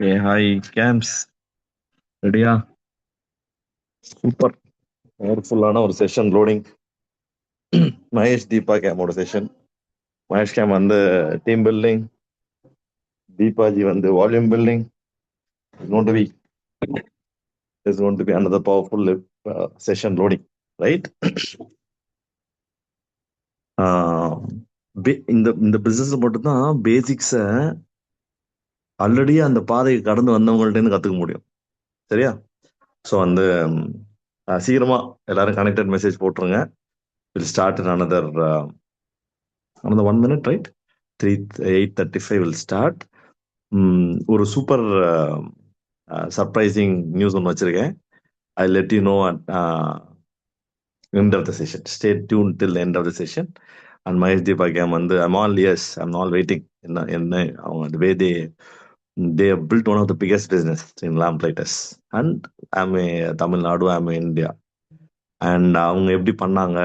Hey, hi, camps. Ready? Super. Powerful ஒரு session loading. Mahesh Deepa கேமோட session. Mahesh game வந்து team building, தீபாஜி வந்து volume building. Going to be is going to be another powerful session loading, right? இந்த business மட்டும் தான் பேசிக்ஸ already அந்த பாதையை கடந்து வந்தவங்கள்ட்ட கத்துக்க முடியும். சரியா? ஸோ வந்து சீக்கிரமா எல்லாரும் கனெக்டட் மெசேஜ் போட்டுருங்க. Will start in another 1 minute, right? 8:35 will start. ஒரு சூப்பர் சர்ப்ரைசிங் நியூஸ் ஒன்று வச்சிருக்கேன். I let you know at end of the session. Stay tuned till the end of the session. And Mahesh Deepa game வந்து I'm all waiting. என்ன அவங்க the way they have built one of the biggest business in lamplighters. And I'm a Tamil Nadu, I'm a India. And அவங்க எப்படி பண்ணாங்க,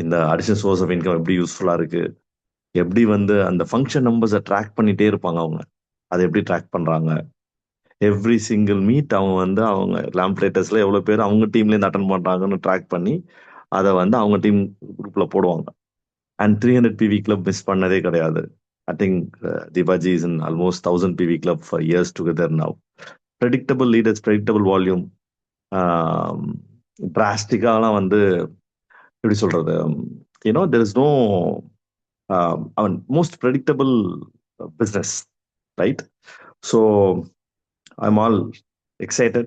இந்த additional source of income எப்படி யூஸ்ஃபுல்லா இருக்கு, எப்படி வந்து அந்த ஃபங்க்ஷன் நம்பர்ஸை ட்ராக் பண்ணிட்டே இருப்பாங்க அவங்க, அதை எப்படி ட்ராக் பண்றாங்க, எவ்ரி சிங்கிள் மீட் அவங்க வந்து அவங்க லேம்ப்ளேட்டர்ஸ்ல எவ்வளவு பேர் அவங்க டீம்ல இருந்து அட்டன் பண்றாங்கன்னு ட்ராக் பண்ணி அதை வந்து அவங்க டீம் குரூப்ல போடுவாங்க. அண்ட் 300 பிவி கிளப் மிஸ் பண்ணதே கிடையாது. I think Deepaji is in almost 1000 PV club for years together now. Predictable leaders, predictable volume, டிராஸ்டிக்காலாம் வந்து எப்படி சொல்றது, you know there is no most predictable business, right? So I'm all excited.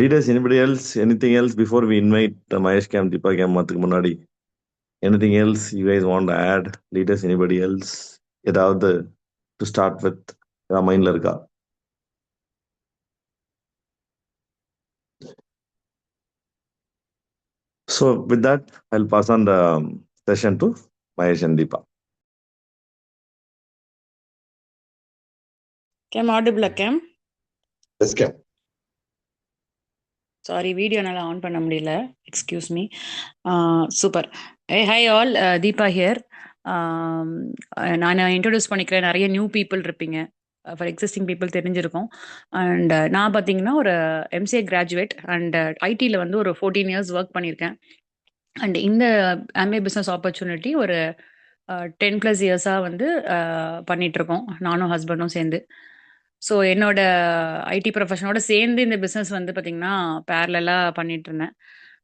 Leaders, anybody else, anything else before we invite Mahesh Cam, Deepa Cam மாத்துக்கு முன்னாடி? Anything else you guys want to add? Leaders, anybody else? ஏதாவது to start with மைண்ட்ல இருக்கா? So with that, I'll pass on the session to Mahesh and Deepa. Cam audible Cam? Yes, Cam. Sorry, video என்னால் on பண்ண முடியல, excuse me. Super. High all, Deepa here. நான் introduce பண்ணிக்கிறேன். நிறைய new people இருப்பீங்க, for existing people தெரிஞ்சிருக்கும். And நான் பார்த்தீங்கன்னா ஒரு எம்சிஏ கிராஜுவேட் அண்ட் ஐடியில் வந்து ஒரு 14 இயர்ஸ் ஒர்க் பண்ணியிருக்கேன். அண்ட் இந்த எம்ஏ பிஸ்னஸ் ஆப்பர்ச்சுனிட்டி ஒரு 10+ இயர்ஸாக வந்து பண்ணிகிட்ருக்கோம், நானும் ஹஸ்பண்டும் சேர்ந்து. ஸோ என்னோட ஐடி ப்ரொஃபஷனோட சேர்ந்து இந்த பிஸ்னஸ் வந்து பார்த்திங்கன்னா பேரலாக பண்ணிட்டு இருந்தேன்.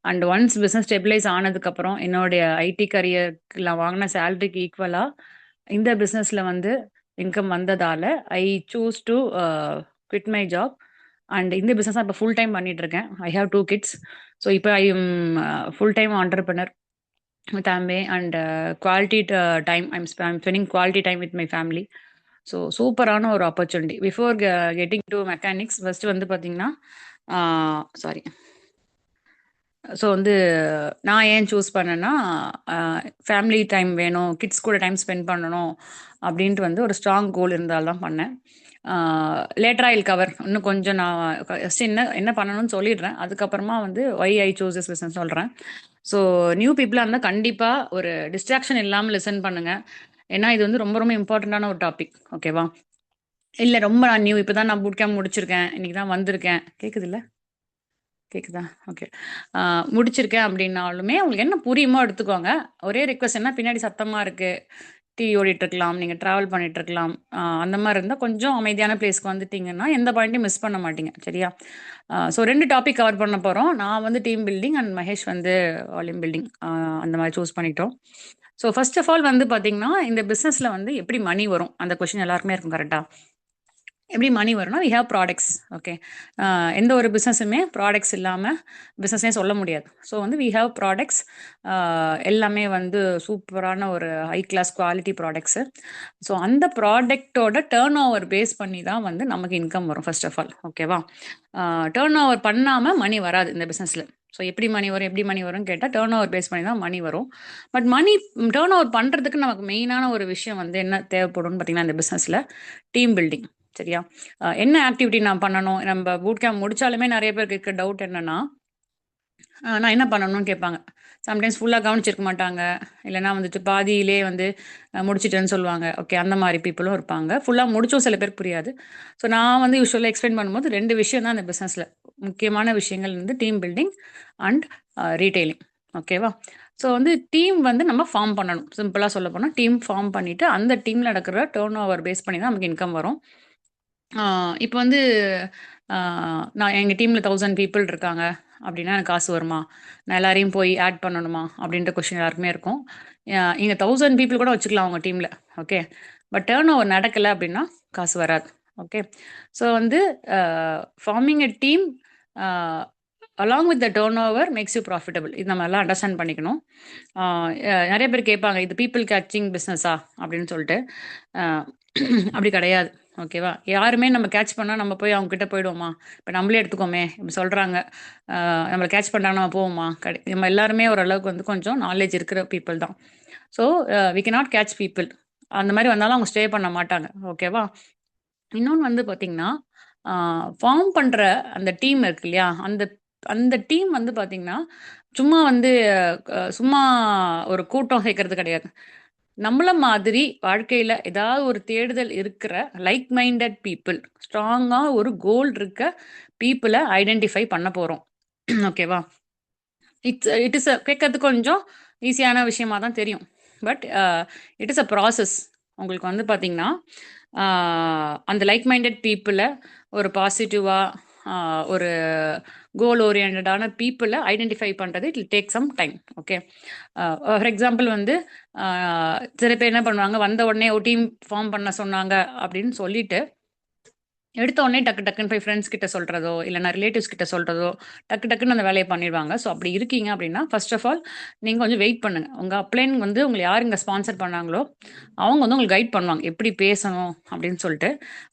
அண்ட் ஒன்ஸ் பிஸ்னஸ் ஸ்டெபிலைஸ் ஆனதுக்கப்புறம் என்னுடைய ஐடி கரியருக்கு நான் வாங்கின சேலரிக்கு ஈக்குவலாக இந்த பிஸ்னஸில் வந்து இன்கம் வந்ததால் I choose to quit my job. And இந்த பிஸ்னஸ் இப்போ ஃபுல் டைம் பண்ணிட்டு இருக்கேன். I have 2 kids. ஸோ இப்போ I am full time entrepreneur with Amway and quality time. I'm spending quality time with my family. So சூப்பரான ஒரு opportunity. Before getting to mechanics first வந்து பார்த்தீங்கன்னா sorry, so வந்து நான் ஏன் சூஸ் பண்ணேன்னா family time வேணும், கிட்ஸ் கூட டைம் ஸ்பெண்ட் பண்ணணும் அப்படின்ட்டு வந்து ஒரு ஸ்ட்ராங் கோல் இருந்தால் தான் பண்ணேன். லேட்டராக இல் கவர், இன்னும் கொஞ்சம் நான் ஃபஸ்ட் என்ன பண்ணணும்னு சொல்லிடுறேன், அதுக்கப்புறமா வந்து why I choose this business சொல்கிறேன். ஸோ நியூ பீப்புளாக இருந்தால் கண்டிப்பாக ஒரு டிஸ்ட்ராக்ஷன் இல்லாமல் லிசன் பண்ணுங்கள், ஏன்னா இது வந்து ரொம்ப ரொம்ப இம்பார்ட்டண்ட்டான ஒரு டாபிக். ஓகேவா? இல்லை ரொம்ப நான் நியூ, இப்போ தான் நான் பூட் கேம்ப் முடிச்சிருக்கேன், இன்றைக்கி தான் வந்திருக்கேன். கேட்குதுல்ல? கேட்குதா? ஓகே. முடிச்சிருக்கேன் அப்படின்னாலுமே உங்களுக்கு என்ன புரியுமோ எடுத்துக்கோங்க. ஒரே ரிக்வஸ்ட் என்ன, பின்னாடி சத்தமாக இருக்குது, டிவி ஓடிட்டுருக்கலாம், நீங்கள் ட்ராவல் பண்ணிகிட்ருக்கலாம், அந்த மாதிரி இருந்தால் கொஞ்சம் அமைதியான பிளேஸ்க்கு வந்துட்டிங்கன்னா எந்த பாயிண்ட்டையும் மிஸ் பண்ண மாட்டீங்க. சரியா? ஸோ 2 டாபிக் கவர் பண்ண போகிறோம். நான் வந்து டீம் பில்டிங் அண்ட் மகேஷ் வந்து வால்யூம் பில்டிங், அந்த மாதிரி சூஸ் பண்ணிட்டோம். ஸோ ஃபர்ஸ்ட் ஆஃப் ஆல் வந்து பார்த்தீங்கன்னா இந்த பிஸ்னஸில் வந்து எப்படி மணி வரும், அந்த கொஷின் எல்லாருக்குமே இருக்கும். கரெக்டாக? எப்படி மணி வரும்னா, வி ஹேவ் ப்ராடக்ட்ஸ். ஓகே, எந்த ஒரு பிஸ்னஸுமே ப்ராடக்ட்ஸ் இல்லாமல் பிஸ்னஸே சொல்ல முடியாது. ஸோ வந்து வி ஹேவ் ப்ராடக்ட்ஸ், எல்லாமே வந்து சூப்பரான ஒரு high class quality products. So அந்த ப்ராடக்டோட டேர்ன் ஓவர் பேஸ் பண்ணி தான் வந்து நமக்கு இன்கம் வரும் ஃபர்ஸ்ட் ஆஃப் ஆல். ஓகேவா? டேர்ன் ஓவர் பண்ணாமல் மணி வராது இந்த பிஸ்னஸில். ஸோ எப்படி மணி வரும்னு கேட்டால் டேர்ன் ஓவர் பேஸ் பண்ணி தான் மணி வரும். பட் மணி டேர்ன் ஓவர் பண்ணுறதுக்கு நமக்கு மெயினான ஒரு விஷயம் வந்து என்ன தேவைப்படும்னு பார்த்தீங்கன்னா இந்த பிஸ்னஸில் டீம் பில்டிங். சரியா? என்ன ஆக்டிவிட்டி நான் பண்ணணும், நம்ம பூட் கேம்ப் முடிச்சாலுமே நிறைய பேருக்கு இருக்க டவுட் என்னன்னா, நான் என்ன பண்ணணும்னு கேட்பாங்க. சம்டைம்ஸ் ஃபுல்லாக கவனிச்சிருக்க மாட்டாங்க, இல்லைனா வந்துட்டு பாதியிலே வந்து முடிச்சிட்டேன்னு சொல்லுவாங்க. ஓகே, அந்த மாதிரி பீப்புளும் இருப்பாங்க. ஃபுல்லாக முடிச்சும் சில பேருக்கு புரியாது. ஸோ நான் வந்து யூஸ்வலாக எக்ஸ்பிளைன் பண்ணும்போது 2 விஷயம் தான் அந்த பிஸ்னஸில் முக்கியமான விஷயங்கள் வந்து டீம் பில்டிங் அண்ட் ரீட்டெயிலிங். ஓகேவா? ஸோ வந்து டீம் வந்து நம்ம ஃபார்ம் பண்ணணும். சிம்பிளாக சொல்ல போனால் டீம் ஃபார்ம் பண்ணிவிட்டு அந்த டீமில் நடக்கிற டர்ன் ஓவர் பேஸ் பண்ணி தான் நமக்கு இன்கம் வரும். இப்போ வந்து நான் எங்கள் டீமில் 1000 பீப்புள் இருக்காங்க அப்படின்னா எனக்கு காசு வருமா? நான் எல்லாரையும் போய் ஆட் பண்ணணுமா? அப்படின்ற கொஸ்டின் எல்லாருக்குமே இருக்கும். இங்கே 1000 பீப்புள் கூட வச்சுக்கலாம் அவங்க டீமில். ஓகே, பட் டர்ன் ஓவர் நடக்கலை அப்படின்னா காசு வராது. ஓகே, ஸோ வந்து farming a team along with the turn over makes you profitable. இது நம்ம எல்லாம் அண்டர்ஸ்டாண்ட் பண்ணிக்கணும். நிறைய பேர் கேட்பாங்க, இது பீப்புள் கேட்சிங் பிஸ்னஸா அப்படின்னு சொல்லிட்டு. அப்படி கிடையாது. ஓகேவா? யாருமே நம்ம கேட்ச் பண்ணால் நம்ம போய் அவங்க கிட்ட போயிடுவோமா? இப்போ நம்மளே எடுத்துக்கோமே, இப்படி சொல்கிறாங்க, நம்மளை கேட்ச் பண்ணால் நம்ம போவோமா? நம்ம எல்லாருமே ஓரளவுக்கு வந்து கொஞ்சம் நாலேஜ் இருக்கிற பீப்புள் தான். So we cannot catch people. அந்த மாதிரி வந்தாலும் அவங்க ஸ்டே பண்ண மாட்டாங்க. ஓகேவா? இன்னொன்று வந்து பார்த்தீங்கன்னா, ஃபார்ம் பண்ணுற அந்த டீம் இருக்கு இல்லையா? அந்த அந்த டீம் வந்து பார்த்தீங்கன்னா, சும்மா வந்து சும்மா ஒரு கூட்டம் சேர்க்கறது கிடையாது. நம்மள மாதிரி வாழ்க்கையில ஏதாவது ஒரு தேடுதல் இருக்கிற லைக் மைண்டட் பீப்புள், ஸ்ட்ராங்கா ஒரு கோல் இருக்க பீப்புளை ஐடென்டிஃபை பண்ண போறோம். ஓகேவா? இட் இஸ் கேட்கறதுக்கு கொஞ்சம் ஈஸியான விஷயமா தான் தெரியும். But it is a process. உங்களுக்கு வந்து பார்த்தீங்கன்னா, அந்த லைக் மைண்டட் பீப்புளை ஒரு பாசிட்டிவாக ஒரு கோல் ஓரியன்டான பீப்புளை ஐடென்டிஃபை பண்ணுறது it will take some time. Okay, for example வந்து சில பேர் என்ன பண்ணுவாங்க, வந்த உடனே ஒரு டீம் ஃபார்ம் பண்ண சொன்னாங்க அப்படின்னு சொல்லிட்டு எடுத்த உடனே டக்கு டக்குன்னு போய் ஃப்ரெண்ட்ஸ் கிட்ட சொல்கிறதோ இல்லைனா ரிலேட்டிவ்ஸ் கிட்ட சொல்கிறதோ டக்கு டக்குன்னு அந்த வேலையை பண்ணிடுவாங்க. ஸோ அப்படி இருக்கீங்க அப்படின்னா ஃபர்ஸ்ட் ஆஃப் ஆல் நீங்கள் கொஞ்சம் வெயிட் பண்ணுங்கள். உங்கள் அப்ளைன் வந்து உங்களை யார் இங்கே ஸ்பான்சர் பண்ணாங்களோ அவங்க வந்து உங்களுக்கு கைட் பண்ணுவாங்க எப்படி பேசணும் அப்படின்னு சொல்லிட்டு.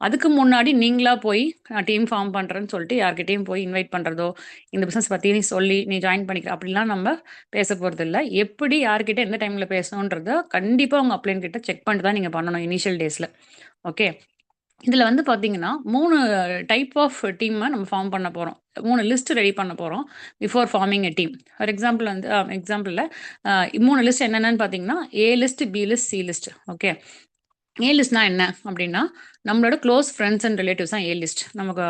அதுக்கு முன்னாடி நீங்களாக போய் நான் டீம் ஃபார்ம் பண்ணுறேன்னு சொல்லிட்டு யார்கிட்டையும் போய் இன்வைட் பண்ணுறதோ இந்த பிஸ்னஸ் பற்றி நீ சொல்லி நீ ஜாயின் பண்ணிக்கிற அப்படிலாம் நம்ம பேச போகிறது இல்லை. எப்படி யார்கிட்ட எந்த டைமில் பேசணுன்றத கண்டிப்பாக உங்கள் அப்ளைன் கிட்ட செக் பண்ணிட்டு தான் நீங்கள் பண்ணணும் இனிஷியல் டேஸில். ஓகே, இதில் வந்து பார்த்தீங்கன்னா 3 டைப் ஆஃப் டீமை நம்ம ஃபார்ம் பண்ண போகிறோம். 3 லிஸ்ட் ரெடி பண்ண போகிறோம் before forming a team. For example வந்து எக்ஸாம்பிளில் 3 லிஸ்ட் என்னென்னு பார்த்தீங்கன்னா A list, B list, C list. Okay, A லிஸ்ட்னா என்ன அப்படின்னா நம்மளோட க்ளோஸ் ஃப்ரெண்ட்ஸ் அண்ட் ரிலேட்டிவ்ஸ் தான் ஏ லிஸ்ட். நமக்கு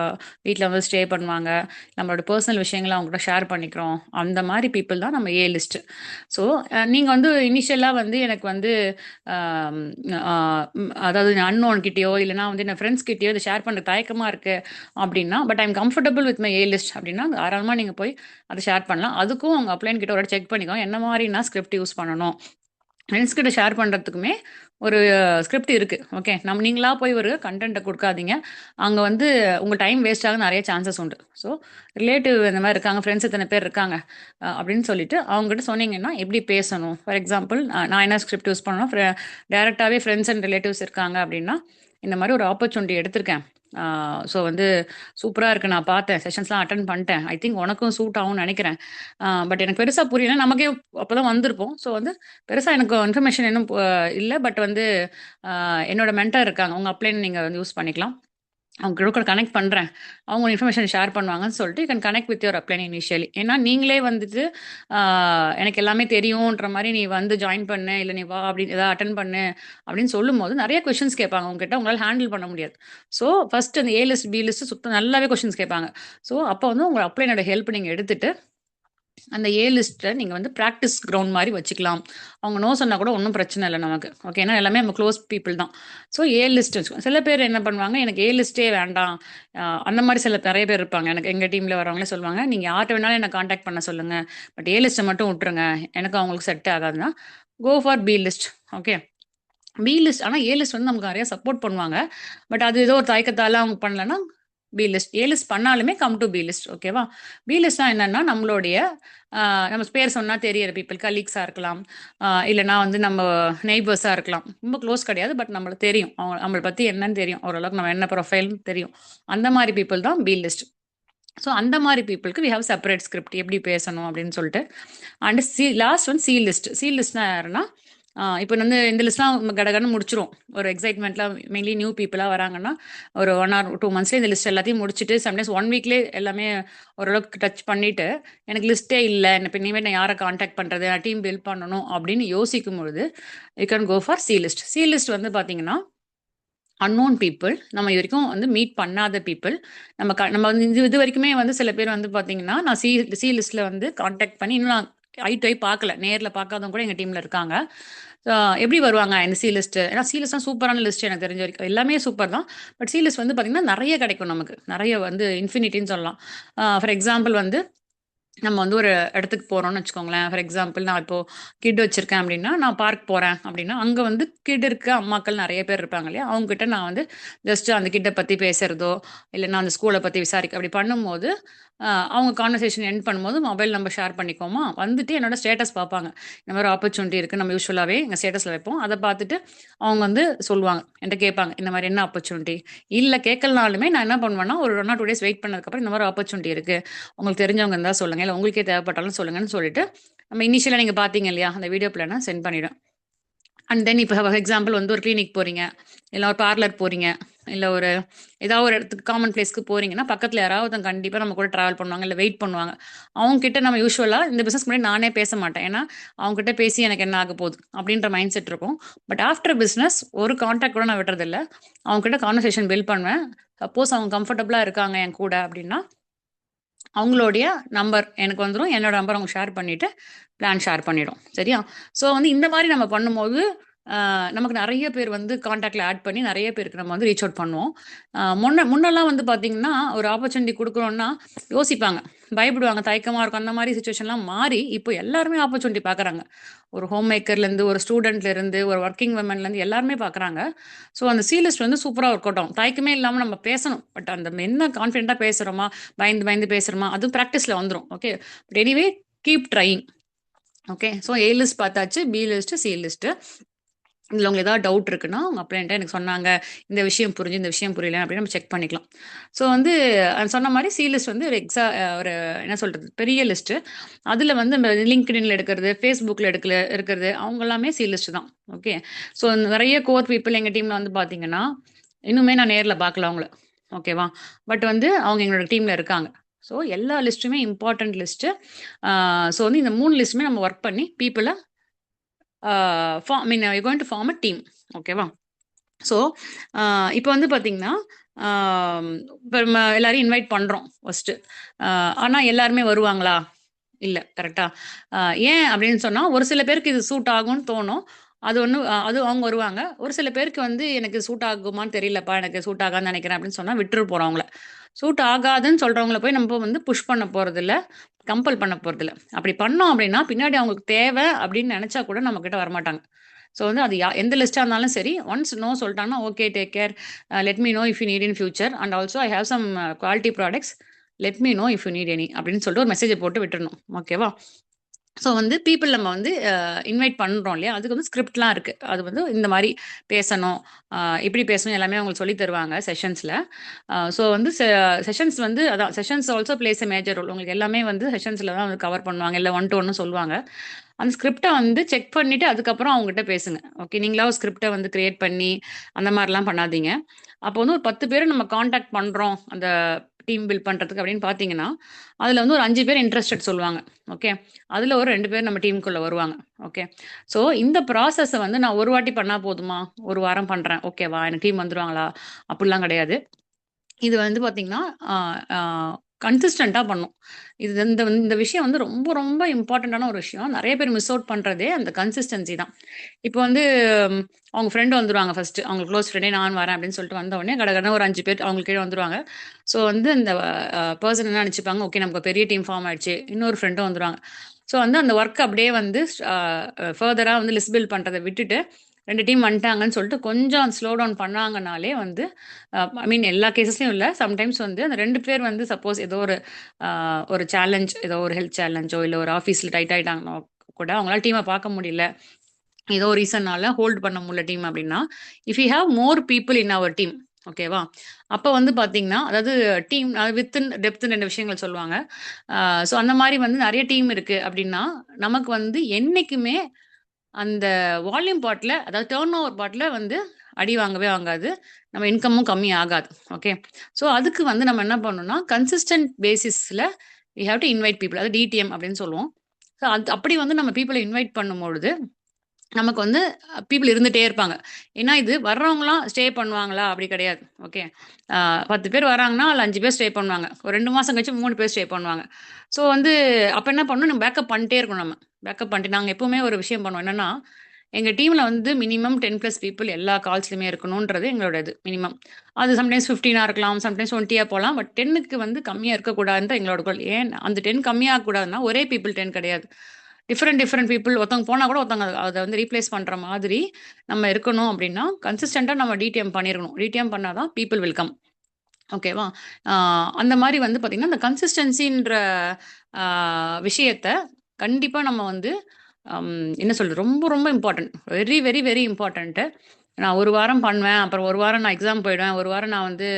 வீட்டில் வந்து ஸ்டே பண்ணுவாங்க, நம்மளோட பர்சனல் விஷயங்களை அவங்ககிட்ட ஷேர் பண்ணிக்கிறோம், அந்த மாதிரி பீப்புள் தான் நம்ம ஏ லிஸ்ட். ஸோ நீங்கள் வந்து இனிஷியலாக வந்து எனக்கு வந்து அதாவது அன்னோன் கிட்டேயோ இல்லைனா வந்து என் ஃப்ரெண்ட்ஸ் கிட்டேயோ இதை ஷேர் பண்ணுற தயக்கமாக இருக்குது அப்படின்னா, but I'm comfortable with my A list அப்படின்னா தாராளமாக நீங்கள் போய் அதை ஷேர் பண்ணலாம். அதுக்கும் உங்கள் அப்ளைன் கிட்ட ஒரு செக் பண்ணிக்கோங்க என்ன மாதிரினா ஸ்கிரிப்ட் யூஸ் பண்ணணும். ஃப்ரெண்ட்ஸ் கிட்ட ஷேர் பண்ணுறதுக்குமே ஒரு ஸ்கிரிப்ட் இருக்குது. ஓகே, நீங்களா போய் ஒரு கண்டென்ட்டை கொடுக்காதீங்க. அங்கே வந்து உங்கள் டைம் வேஸ்ட் ஆக நிறைய சான்சஸ் உண்டு. ஸோ ரிலேட்டிவ் இந்த மாதிரி இருக்காங்க, ஃப்ரெண்ட்ஸ் இத்தனை பேர் இருக்காங்க அப்படின்னு சொல்லிட்டு அவங்ககிட்ட சொன்னீங்கன்னா எப்படி பேசணும். ஃபார் எக்ஸாம்பிள் நான் என்ன ஸ்கிரிப்ட் யூஸ் பண்ணணும், டேரெக்டாகவே ஃப்ரெண்ட்ஸ் அண்ட் ரிலேட்டிவ்ஸ் இருக்காங்க அப்படின்னா இந்த மாதிரி ஒரு ஆப்பர்ச்சுனிட்டி எடுத்திருக்கேன். ஸோ வந்து சூப்பராக இருக்குது, நான் பார்த்தேன், செஷன்ஸ்லாம் அட்டன் பண்ணிட்டேன், ஐ திங்க் உனக்கும் சூட் ஆகும்னு நினைக்கிறேன். பட் எனக்கு பெருசாக புரியல, நமக்கே அப்போ தான் வந்திருப்போம். ஸோ வந்து பெருசாக எனக்கு இன்ஃபர்மேஷன் இன்னும் இல்லை. பட் வந்து என்னோட மென்டர் இருக்காங்க, உங்கள் அப்ளைன் நீங்கள் வந்து யூஸ் பண்ணிக்கலாம், அவங்க கூட கனெக்ட் பண்ணுறேன், அவங்க இன்ஃபர்மேஷன் ஷேர் பண்ணுவாங்கன்னு சொல்லிட்டு you can connect with your upline initially. ஏன்னா நீங்களே வந்துட்டு எனக்கு எல்லாமே தெரியுன்ற மாதிரி நீ வந்து ஜாயின் பண்ணு இல்லை நீ வா அப்படின்னு ஏதாவது அட்டன் பண்ணு அப்படின்னு சொல்லும் போது நிறைய கொஷின்ஸ் கேட்பாங்க உங்ககிட்ட, உங்களால் ஹேண்டில் பண்ண முடியாது. ஸோ ஃபர்ஸ்ட் அந்த ஏ லிஸ்ட் பி லிஸ்ட் சுத்தம் நல்லாவே கொஷின்ஸ் கேட்பாங்க. ஸோ அப்போ வந்து உங்கள் அப்ளைனோட ஹெல்ப் நீங்கள் எடுத்துட்டு அந்த ஏ லிஸ்ட்டை நீங்கள் வந்து ப்ராக்டிஸ் கிரவுண்ட் மாதிரி வச்சுக்கலாம். அவங்க நோ சொன்னால் கூட ஒன்றும் பிரச்சனை இல்லை நமக்கு. ஓகே, ஏன்னா எல்லாமே நம்ம க்ளோஸ் பீப்புள் தான். ஸோ ஏ லிஸ்ட் வச்சுக்கோங்க. சில பேர் என்ன பண்ணுவாங்க, எனக்கு ஏ லிஸ்ட்டே வேண்டாம், அந்த மாதிரி நிறைய பேர் இருப்பாங்க. எனக்கு எங்கள் டீமில் வரவங்களே சொல்லுவாங்க, நீங்கள் யார்கிட்ட வேணாலும் என்னை காண்டாக்ட் பண்ண சொல்லுங்கள், பட் ஏ லிஸ்ட்டை மட்டும் விட்டுருங்க, எனக்கு அவங்களுக்கு செட் ஆகாதுன்னா go for B list. Okay, B list ஆனால் ஏ லிஸ்ட் வந்து நமக்கு நிறைய சப்போர்ட் பண்ணுவாங்க. பட் அது ஏதோ ஒரு தயக்கத்தால் அவங்க பண்ணலன்னா பி லிஸ்ட். ஏ லிஸ்ட் பண்ணாலுமே கம் டு பி லிஸ்ட். ஓகேவா? பி லிஸ்ட்னா என்னன்னா நம்மளுடைய நம்ம பேர் சொன்னால் தெரியற பீப்புள், கலீக்ஸாக இருக்கலாம், இல்லைனா வந்து நம்ம நெய்பர்ஸாக இருக்கலாம், ரொம்ப க்ளோஸ் கிடையாது பட் நம்மளுக்கு தெரியும், அவங்க நம்மளை பற்றி என்னன்னு தெரியும், ஓரளவுக்கு நம்ம என்ன ப்ரொஃபைல்னு தெரியும், அந்த மாதிரி பீப்புள் தான் பி லிஸ்ட். ஸோ அந்த மாதிரி பீப்புளுக்கு வி ஹவ் செப்பரேட் ஸ்கிரிப்ட் எப்படி பேசணும் அப்படின்னு சொல்லிட்டு. And last one C list. C லிஸ்ட்னா யாருன்னா இப்போ வந்து இந்த லிஸ்ட்லாம் கடகடன்னு முடிச்சிரும். ஒரு எக்ஸைட்மெண்ட்ல மெயின்லி நியூ பீப்பிளா வராங்கன்னா, ஒரு 1 ஆர் 2 மந்த்ஸ்லயே இந்த லிஸ்ட் எல்லாத்தையும் முடிச்சுட்டு, சம்டைம்ஸ் 1 வீக்லயே எல்லாமே ஓரளவுக்கு டச் பண்ணிட்டு, எனக்கு லிஸ்ட்டே இல்ல. இப்ப இனிமேல் நான் யார கான்டாக்ட் பண்றது? நான் டீம் பில்ட் பண்ணணும் அப்படின்னு யோசிக்கும் பொழுது, you can go for C list. C list வந்து பார்த்தீங்கன்னா, அன்னோன் பீப்பிள். நம்ம இதுவரைக்கும் வந்து மீட் பண்ணாத பீப்பிள். நம்ம வந்து இது வரைக்குமே வந்து சில பேர் வந்து பார்த்தீங்கன்னா, நான் சி சி லிஸ்ட்ல வந்து கான்டாக்ட் பண்ணி இன்னும் நான் ஐ டு ஐ பார்க்கல. நேர்ல பார்க்காதவங்க கூட எங்க டீம்ல இருக்காங்க. எப்படி வருவாங்க இந்த சி லிஸ்ட்? ஏன்னா சி லிஸ்ட்லாம் சூப்பரான லிஸ்ட் எனக்கு தெரிஞ்ச வரைக்கும். எல்லாமே சூப்பர் தான். பட் சி லிஸ்ட் வந்து பார்த்தீங்கன்னா, நெறைய கிடைக்கும் நமக்கு. நெறைய வந்து இன்ஃபினிட்டின்னு சொல்லலாம். ஃபார் எக்ஸாம்பிள் வந்து நம்ம வந்து ஒரு இடத்துக்கு போறோம்னு வச்சுக்கோங்களேன். ஃபார் எக்ஸாம்பிள் நான் இப்போ கிட் வச்சிருக்கேன் அப்படின்னா, நான் பார்க் போறேன் அப்படின்னா, அங்க வந்து கிட் இருக்க அம்மாக்கள் நெறைய பேர் இருப்பாங்க இல்லையா? அவங்க கிட்ட நான் வந்து ஜஸ்ட் அந்த கிட்ட பத்தி பேசுறதோ, இல்லன்னா அந்த ஸ்கூல பத்தி விசாரிக்க அப்படி பண்ணும்போது, அவங்க கான்வர்சேஷன் எண்ட் பண்ணும்போது மொபைல் நம்பர் ஷேர் பண்ணிக்குவோமா, வந்துட்டு என்னோட ஸ்டேட்டஸ் பார்ப்பாங்க. இந்த மாரி ஆப்பர்ச்சுனிட்டி இருக்கு. நம்ம யூசுவலாவே எங்க ஸ்டேட்டஸ்ல வைப்போம். அத பார்த்துட்டு அவங்க வந்து சொல்லுவாங்க. என்ட்ட கேட்பாங்க. இந்த மாரி என்ன ஆப்பர்ச்சுனிட்டி? இல்ல கேட்கலனாலுமே நான் என்ன பண்ணுவேன்னா, ஒரு 1 ஆர் 2 டேஸ் வெயிட் பண்ணதுக்கப்புறம் இந்த மாரி ஆப்பர்ச்சுனிட்டி இருக்கு. உங்களுக்கு தெரிஞ்சவங்க இருந்தா சொல்லுங்க. இல்ல உங்களுக்கே தேவைப்பட்டாலும் சொல்லுங்கன்னு சொல்லிட்டு, நம்ம இனிஷியலா நீங்க பார்த்தீங்க இல்லையா? அந்த வீடியோ பிளான சென்ட் பண்ணிடுவேன். அண்ட் தென் இப்போ ஃபார் எக்ஸாம்பிள் வந்து ஒரு கிளினிக் போறீங்க, இல்ல ஒரு பார்லர் போறீங்க, இல்ல ஒரு ஏதாவது ஒரு இடத்துக்கு காமன் பிளேஸ்க்கு போறீங்கன்னா, பக்கத்துல யாராவது ஒருத்தங்க கண்டிப்பா நம்ம கூட டிராவல் பண்ணுவாங்க, இல்ல வெயிட் பண்ணுவாங்க. அவங்க கிட்ட நம்ம யூசுவலா இந்த பிசினஸ்க்கு முன்னாடி நானே பேச மாட்டேன். ஏன்னா, அவங்க கிட்ட பேசி எனக்கு என்ன ஆக போகுது? அப்படின்ற மைண்ட் செட் இருக்கும். பட் ஆஃப்டர் பிசினஸ் ஒரு கான்டாக்ட் கூட நான் விடுறதில்ல. அவங்க கிட்ட கான்வர்சேஷன் பில்ட் பண்ணுவேன். சப்போஸ் அவங்க கம்ஃபர்டபுளா இருக்காங்க என் கூட அப்படின்னா, அவங்களுடைய நம்பர் எனக்கு வந்துரும். என்னோட நம்பர் அவங்க ஷேர் பண்ணிட்டு, பிளான் ஷேர் பண்ணிடும். சரியா? ஸோ வந்து இந்த மாரி நம்ம பண்ணும்போது, நமக்கு நெறைய பேர் வந்து கான்டாக்ட்ல ஆட் பண்ணி நெறைய பேருக்கு நம்ம வந்து ரீச் அவுட் பண்ணுவோம். முன்னலாம் வந்து பார்த்தீங்கன்னா, ஒரு ஆப்பர்ச்சுனிட்டி குடுக்குறோம்னா யோசிப்பாங்க. பயப்படுவாங்க. தயக்கமா இருக்கும். அந்த மாரி சிச்சுவேஷன்லாம் மாறி, இப்போ எல்லாருமே ஆப்பர்ச்சுனிட்டி பார்க்குறாங்க. ஒரு ஹோம் மேக்கர்லேருந்து, ஒரு ஸ்டூடண்ட்லேருந்து, ஒரு வொர்க்கிங் விமன்லேருந்து எல்லாருமே பார்க்குறாங்க. ஸோ அந்த சி லிஸ்ட் வந்து சூப்பரா ஒர்க் அவுட் ஆகும். தயக்கமே இல்லாம நம்ம பேசணும். பட் அந்த என்ன கான்ஃபிடென்ட்டா பேசுறோமா, பயந்து பயந்து பேசுறோமா, அதுவும் பிராக்டிஸ்ல வந்துரும். Okay. But anyway keep trying. Okay. So A list பார்த்தாச்சு. B list, C list. இதுல உங்களுக்கு ஏதாவது டவுட் இருக்குன்னா, உங்க அப்ளையன்ட்ட எனக்கு சொன்னாங்க. இந்த விஷயம் புரிஞ்சு, இந்த விஷயம் புரியல அப்படின்னு நம்ம செக் பண்ணிக்கலாம். ஸோ வந்து சொன்ன மாரி சி லிஸ்ட் வந்து ஒரு என்ன சொல்றது? பெரிய லிஸ்ட்டு. அதுல வந்து நம்ம LinkedInல எடுக்கிறது, Facebookல இருக்கிறது அவங்க எல்லாமே சி லிஸ்ட் தான். ஓகே. ஸோ நெறைய கோர் பீப்பிள் எங்க டீம்ல வந்து பார்த்தீங்கன்னா, இன்னுமே நான் நேர்ல பார்க்கல அவங்கள. ஓகேவா? பட் வந்து அவங்க எங்களோட டீம்ல இருக்காங்க. ஸோ எல்லா லிஸ்ட்டுமே இம்பார்ட்டன்ட் லிஸ்ட்டு. ஸோ வந்து இந்த 3 லிஸ்ட்டுமே நம்ம ஒர்க் பண்ணி people I mean you going to form a team. ஓகேவா? ஸோ, இப்போ வந்து பார்த்தீங்கன்னா, இப்ப நம்ம எல்லாரையும் இன்வைட் பண்றோம் ஃபர்ஸ்ட்டு. ஆனா எல்லாருமே வருவாங்களா? இல்ல. கரெக்ட்டா? அ ஏன் அப்படின்னு சொன்னா, ஒரு சில பேருக்கு இது சூட் ஆகும்ன்னு தோணும். அது ஒண்ணு அது அவங்க வருவாங்க. ஒரு சில பேருக்கு வந்து எனக்கு சூட் ஆகுமான்னு தெரியலப்பா, எனக்கு சூட் ஆகாதுன்னு நெனைக்கிறேன் அப்படின்னு சொன்னா விட்டுற போறோம் அவங்கள. சூட் ஆகாதுன்னு சொல்றவங்கள போய் நம்ம வந்து புஷ் பண்ண போறதில்ல. கம்பல் பண்ண போறதில்ல. அப்படி பண்ணோம் அப்படின்னா, பின்னாடி அவங்களுக்கு தேவை அப்படின்னு நெனைச்சா கூட நம்மகிட்ட வரமாட்டாங்க. ஸோ வந்து அது எந்த லிஸ்ட்டா இருந்தாலும் சரி, ஒன்ஸ் நோ சொல்ட்டாங்கன்னா, okay take care. Let me know if you need in future and also I have some quality products. Let me know if you need any அப்படின்னு சொல்லிட்டு ஒரு மெசேஜ போட்டு விட்டுறணும். ஓகேவா? ஸோ வந்து பீப்பிள் நம்ம வந்து இன்வைட் பண்றோம் இல்லையா? அதுக்கு வந்து ஸ்கிரிப்ட்லாம் இருக்கு. அது வந்து இந்த மாரி பேசணும், எப்படி பேசணும் எல்லாமே அவங்களுக்கு சொல்லி தருவாங்க செஷன்ஸ்ல. ஸோ வந்து செஷன்ஸ் வந்து அதான் sessions also plays a major role. உங்களுக்கு எல்லாமே வந்து செஷன்ஸ்ல தான் வந்து கவர் பண்ணுவாங்க. இல்ல ஒன் டூ ஒன்னு சொல்லுவாங்க. அந்த ஸ்கிரிப்ட்ட வந்து செக் பண்ணிட்டு அதுக்கப்புறம் அவங்ககிட்ட பேசுங்க. ஓகே. நீங்களா ஒரு ஸ்கிரிப்ட்ட வந்து கிரியேட் பண்ணி அந்த மாரிலாம் பண்ணாதீங்க. அப்போ வந்து ஒரு 10 பேர நம்ம கான்டாக்ட் பண்றோம். அந்த டீம் பில்ட் பண்றதுக்கு அப்படின்னு பார்த்தீங்கன்னா, அதுல வந்து ஒரு 5 பேர் இன்ட்ரஸ்டட் சொல்லுவாங்க. ஓகே. அதுல ஒரு 2 பேர் நம்ம டீமுக்குள்ள வருவாங்க. ஓகே. ஸோ இந்த ப்ராசஸ வந்து நான் ஒரு வாட்டி பண்ணா போதுமா? 1 வாரம் பண்றேன். ஓகேவா? எனக்கு டீம் வந்துருவாங்களா? அப்படிலாம் கிடையாது. இது வந்து பார்த்தீங்கன்னா, அ அ கன்சிஸ்டன்ட்டா பண்ணும். இந்த விஷயம் வந்து ரொம்ப, ரொம்ப இம்பார்ட்டன்ட்டான ஒரு விஷயம். நெறைய பேர் மிஸ் அவுட் பண்றதே அந்த கன்சிஸ்டன்சி தான். இப்போ வந்து ம், அவங்க ஃப்ரெண்ட் வந்துருவாங்க ஃபர்ஸ்ட்டு. அவங்க க்ளோஸ் ஃப்ரெண்டே நான் வரேன் அப்படின்னு சொல்லிட்டு வந்த உடனே கடகடன்னு ஒரு 5 பேர் அவங்களுக்கு கீழ வந்துருவாங்க. ஸோ வந்து அந்த பெர்சன் என்ன நெனச்சுப்பாங்க, ஓகே நமக்கு பெரிய டீம் ஃபார்ம் ஆயிடுச்சு. இன்னொரு ஃப்ரெண்டும் வந்துருவாங்க. ஸோ வந்து அந்த ஒர்க் அப்படியே வந்து அ ஃபர்தரா வந்து லிஸ்ட் பில்ட் பண்றத விட்டுட்டு 2 டீம் வந்துட்டாங்கன்னு சொல்லிட்டு கொஞ்சம் ஸ்லோ டவுன் பண்ணாங்கனாலே வந்து ஐ மீன் எல்லா கேஸஸ்லயும் இல்ல. சம்டைம்ஸ் வந்து அந்த 2 பேர் வந்து சப்போஸ் ஏதோ அ ஒரு சேலஞ்ச் ஏதோ ஒரு ஹெல்த் சேலஞ்சோ, இல்ல ஒரு ஆஃபீஸ்ல டைட் ஆயிட்டாங்கன்னா கூட அவங்களால டீம பார்க்க முடியல. ஏதோ ரீசன்னால ஹோல்ட் பண்ண முடியல டீம் அப்டின்னா, if you have more people in our team ஓகேவா? அப்ப வந்து பார்த்தீங்கன்னா, அதாவது டீம் வித்தின் டெப்த்ன்னு 2 விஷயங்கள் சொல்லுவாங்க. ஸோ அந்த மாரி வந்து நெறைய டீம் இருக்கு அப்டின்னா, நமக்கு வந்து என்னைக்குமே அந்த வால்யூம் பார்ட்ல, அதாவது டர்ன் ஓவர் பார்ட்ல வந்து அடி வாங்கவே வாங்காது. நம்ம இன்கமும் கம்மி ஆகாது. ஓகே. ஸோ அதுக்கு வந்து நம்ம என்ன பண்ணணும்னா, கன்சிஸ்டன்ட் பேசிஸ்ல we have to invite people. அது டிடிஎம் அப்படின்னு சொல்லுவோம். ஸோ அப்படி வந்து நம்ம பீப்பிள இன்வைட் பண்ணும்பொழுது, நமக்கு வந்து பீப்பிள் இருந்துட்டே இருப்பாங்க. ஏன்னா இது வர்றவங்கலாம் ஸ்டே பண்ணுவாங்களா? அப்படி கிடையாது. ஓகே. 10 பேர் வராங்கன்னா, அதுல 5 பேர் ஸ்டே பண்ணுவாங்க. ஒரு 2 மாசம் கழிச்சு 3 பேர் ஸ்டே பண்ணுவாங்க. ஸோ வந்து அப்ப என்ன பண்ணணும், நம்ம பேக்கப் பண்ணிட்டே இருக்கணும் நம்ம. பேக்கப் பண்ணிட்டு நாங்க எப்பவுமே ஒரு விஷயம் பண்ணுவோம். என்னன்னா, எங்க டீம்ல வந்து மினிமம் 10+ பீப்பிள் எல்லா கால்ஸ்லயுமே இருக்கணுன்றது எங்களோட இது மினிமம். அது சம்டைம்ஸ் 15ஆ இருக்கலாம், சம்டைம்ஸ் 20ஆ போலாம். பட் 10க்கு வந்து கம்மியா இருக்கக்கூடாதுன்னு தான் எங்களோட கோல். ஏன் அந்த 10 கம்மியாகக்கூடாதுன்னா, ஒரே பீப்பிள் 10 கிடையாது. டிஃபரெண்ட் டிஃபரெண்ட் பீப்பிள் ஒருத்தவங்க போனா கூட ஒருத்தவங்க அத வந்து ரீப்ளேஸ் பண்ற மாதிரி நம்ம இருக்கணும் அப்படின்னா, கன்சிஸ்டன்ட்டா நம்ம டிடிஎம் பண்ணியிருக்கணும். டிடிஎம் பண்ணா தான் பீப்பிள் வில் கம். ஓகேவா? ஆ அந்த மாரி வந்து பார்த்தீங்கன்னா, இந்த கன்சிஸ்டன்சின்ற ஆ விஷயத்த கண்டிப்பா நம்ம வந்து என்ன சொல்றது? ரொம்ப ரொம்ப important. Very, very, very important. நான் 1 வாரம் பண்ணுவேன். அப்புறம் 1 வாரம் நான் எக்ஸாம் போயிடுவேன். 1 வாரம் நான் வந்து